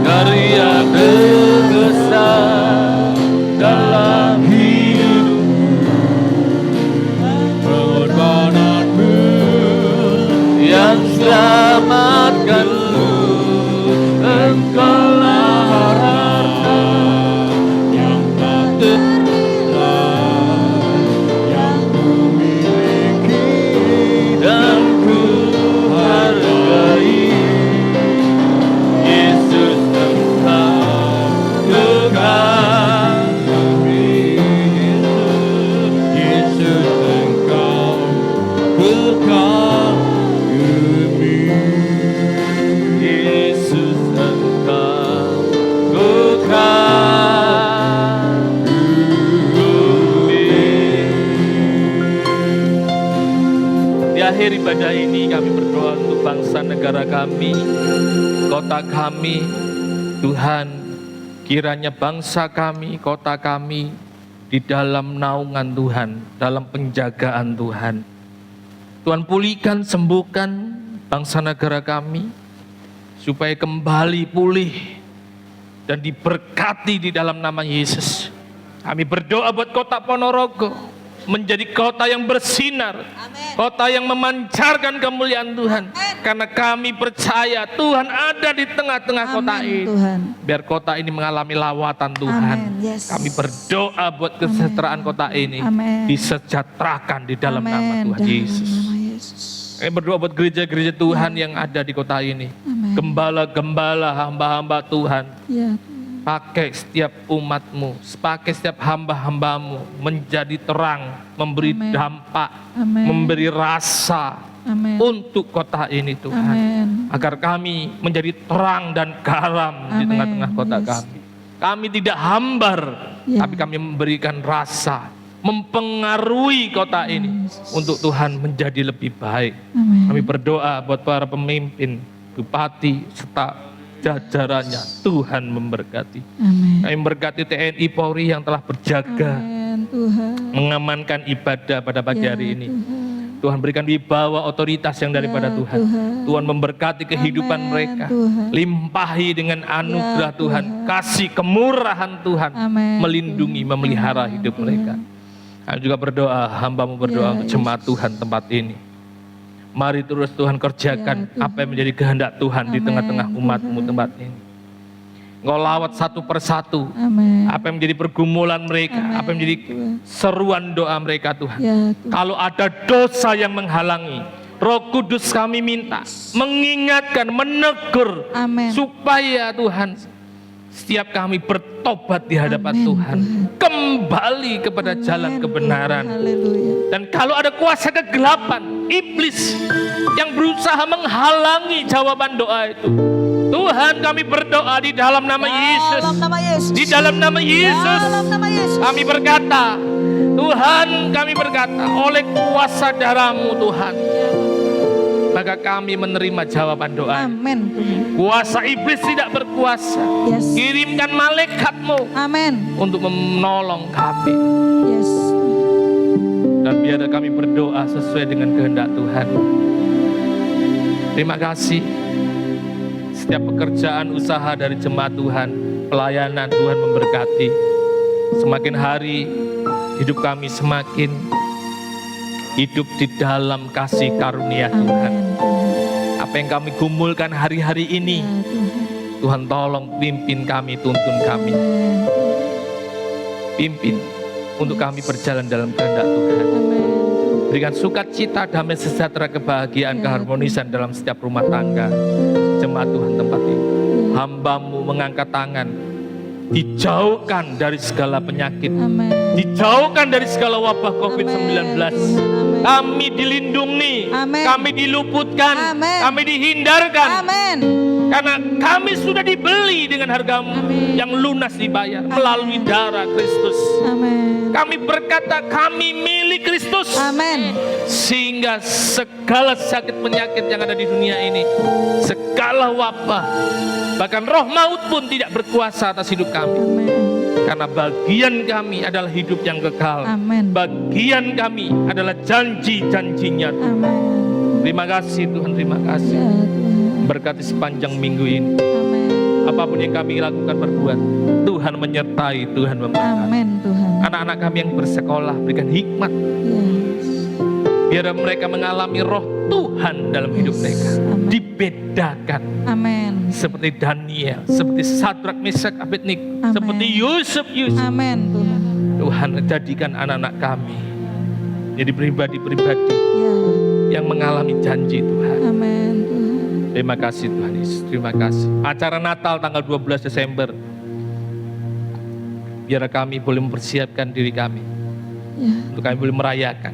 Karya terbesar dalam hidupku, pengorbananmu yang selamatkanku. Engkaulah harta yang tak ternilai, yang ku miliki dan ku hargai. Yesus, Engkau kekasih. Yesus, Engkau kekagumi. Yesus, Engkau kekagumi. Di akhir ibadah ini kami berdoa untuk bangsa negara kami, kota kami. Tuhan, kiranya bangsa kami, kota kami di dalam naungan Tuhan, dalam penjagaan Tuhan. Tuhan, pulihkan, sembuhkan bangsa negara kami, supaya kembali pulih dan diberkati di dalam nama Yesus. Kami berdoa buat kota Ponorogo, menjadi kota yang bersinar, kota yang memancarkan kemuliaan Tuhan. Karena kami percaya Tuhan ada di tengah-tengah kota Amin, ini. Tuhan. Biar kota ini mengalami lawatan Tuhan. Amin, yes. Kami berdoa buat kesejahteraan kota ini Amin. disejahterakan di dalam nama Amin. Tuhan Dalam Yesus. nama Yesus. Kami berdoa buat gereja-gereja Tuhan yang ada di kota ini. Amin. Gembala-gembala, hamba-hamba Tuhan. Ya, Pakai setiap umatmu, pakai setiap hamba-hambamu menjadi terang, memberi Amin. dampak, Amin. memberi rasa Amin. untuk kota ini Tuhan. Amin. Agar kami menjadi terang dan garam di Amin. tengah-tengah kota Yes. kami. Kami tidak hambar, Ya. tapi kami memberikan rasa, mempengaruhi kota ini untuk Tuhan menjadi lebih baik. Amin. Kami berdoa buat para pemimpin, bupati, serta jajarannya. Tuhan memberkati. Amin. Kami memberkati TNI Polri yang telah berjaga, Amin, Tuhan. mengamankan ibadah pada pagi hari ini. Tuhan. Tuhan berikan wibawa otoritas yang daripada Ya, Tuhan. Tuhan. Memberkati kehidupan Amin, mereka. Tuhan. Limpahi dengan anugerah Ya, Tuhan. Kasih kemurahan Tuhan. Amin, Melindungi, memelihara Amin, hidup Tuhan. mereka. Kami juga berdoa, hamba-Mu berdoa Ya, untuk jemaat Yesus. Tuhan tempat ini. Mari terus Tuhan kerjakan Ya, Tuhan. apa yang menjadi kehendak Tuhan di Amin, tengah-tengah umat-Mu Tuhan. tempat ini. Engkau lawat satu persatu Amin. apa yang menjadi pergumulan mereka, Amin, apa yang menjadi Tuhan. seruan doa mereka Tuhan. Ya, Tuhan. Kalau ada dosa yang menghalangi, Roh Kudus kami minta mengingatkan, menegur, Amin. supaya Tuhan setiap kami bertobat di hadapan Amin, Tuhan, kembali kepada jalan Amin, kebenaran. Tuhan. Haleluya. Dan kalau ada kuasa kegelapan, iblis yang berusaha menghalangi jawaban doa itu, Tuhan kami berdoa di dalam nama Yesus. Dalam nama Yesus. Di dalam nama Yesus. Dalam nama Yesus. Kami berkata, Tuhan kami berkata, oleh kuasa darah-Mu Tuhan, maka kami menerima jawaban doa. Amin, Tuhan. Kuasa iblis tidak berkuasa. Yes. Kirimkan malaikat-Mu Amin. untuk menolong kami. Yes. Dan biar kami berdoa sesuai dengan kehendak Tuhan. Terima kasih. Setiap pekerjaan usaha dari jemaat Tuhan, pelayanan Tuhan memberkati. Semakin hari hidup kami semakin hidup di dalam kasih karunia Tuhan. Amin, Tuhan. Apa yang kami gumulkan hari-hari ini, Ya, Tuhan. Tuhan tolong pimpin kami, tuntun kami. Amin. Pimpin untuk kami berjalan dalam kehendak Tuhan. Amin. Berikan sukacita, damai sejahtera, kebahagiaan, keharmonisan dalam setiap rumah tangga jemaat Tuhan tempat ini. Hamba-Mu mengangkat tangan, dijauhkan dari segala penyakit, Amin. dijauhkan dari segala wabah COVID-19. Amin. Kami dilindungi, Amin. kami diluputkan, Amin. kami dihindarkan, Amin. karena kami sudah dibeli dengan harga-Mu Amin. yang lunas dibayar melalui darah Kristus. Amin. Kami berkata kami milik Kristus. Amin. Sehingga segala sakit penyakit yang ada di dunia ini, segala wabah, bahkan roh maut pun tidak berkuasa atas hidup kami. Amin. Karena bagian kami adalah hidup yang kekal. Amin. Bagian kami adalah janji-janjinya. Amin. Terima kasih Tuhan, terima kasih. Ya, Tuhan. Berkati sepanjang minggu ini, Amin. apapun yang kami lakukan berbuat, Tuhan menyertai, Tuhan memberkati. Amin, Tuhan. Anak-anak kami yang bersekolah, berikan hikmat. Yes. Biar mereka mengalami roh Tuhan dalam hidup mereka. Amin. Dibedakan. Amin. Seperti Daniel, seperti Sadrak, Mesak, Abednego, Amin. seperti Yusuf. Amin, Tuhan. Tuhan jadikan anak-anak kami jadi pribadi-pribadi Ya. yang mengalami janji Tuhan. Amin, Tuhan. Terima kasih Tuhan Yesus, terima kasih. Acara Natal tanggal 12 Desember, biar kami boleh mempersiapkan diri kami, Ya. untuk kami boleh merayakan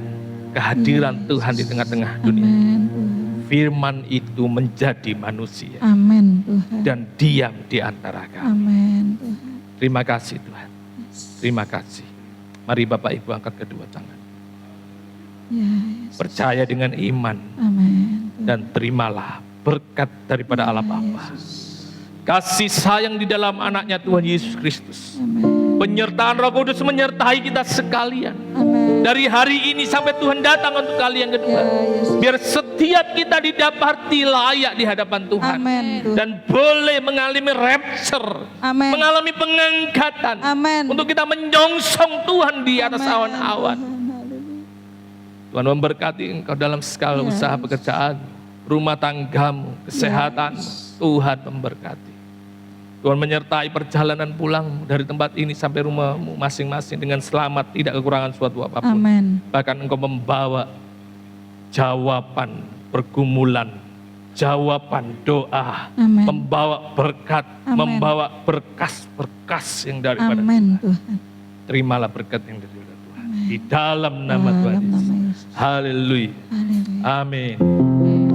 kehadiran Tuhan di tengah-tengah dunia. Amin, Tuhan. Firman itu menjadi manusia Amin, Tuhan. dan diam di antara kami. Amin, Tuhan. Terima kasih Tuhan, terima kasih. Mari Bapak Ibu angkat kedua tangan. Ya, Yesus. Percaya dengan iman Amin. dan terimalah berkat daripada Allah Bapa. Yesus. Kasih sayang di dalam anaknya Tuhan Yesus Kristus. Amin. Penyertaan Roh Kudus menyertai kita sekalian. Amin. Dari hari ini sampai Tuhan datang untuk kali yang kedua. Ya, Yesus. Biar setiap kita didapati layak di hadapan Tuhan. Amin, Tuhan. Dan boleh mengalami rapture. Amin. Mengalami pengangkatan. Amin. Untuk kita menyongsong Tuhan di atas Amin, awan-awan. Tuhan. Haleluya. Tuhan memberkati engkau dalam segala Ya, usaha Yesus. pekerjaan, rumah tanggamu, kesehatan. Tuhan memberkati. Tuhan menyertai perjalanan pulang dari tempat ini sampai rumahmu masing-masing dengan selamat, tidak kekurangan suatu apapun. Amin. Bahkan engkau membawa jawaban pergumulan, jawaban doa, Amin. membawa berkat, Amin. membawa berkas-berkas yang daripada Amin, Tuhan. Tuhan. Terimalah berkat yang daripada Tuhan. Di dalam nama Tuhan Dalam nama Yesus. Yesus. Haleluya. Haleluya. Amin.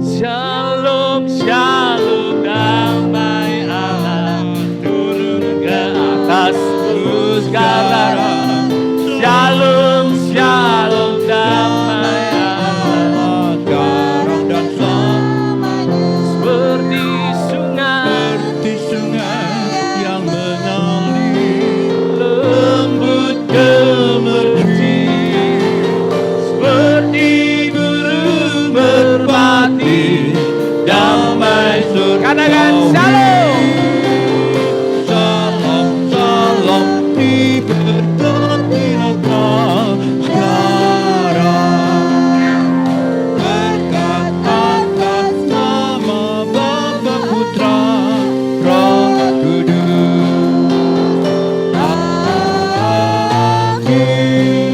Shalom, shalom, damai Allah turun ke atasmu sekarang. Shalom, shalom, damai Allah sekarang dan selamanya. Seperti sungai Yesus. Katakan shalom. Salam, salam diberkatilah sekarang. Berkat atas nama Bapa, Putra, Roh Kudus. Amin.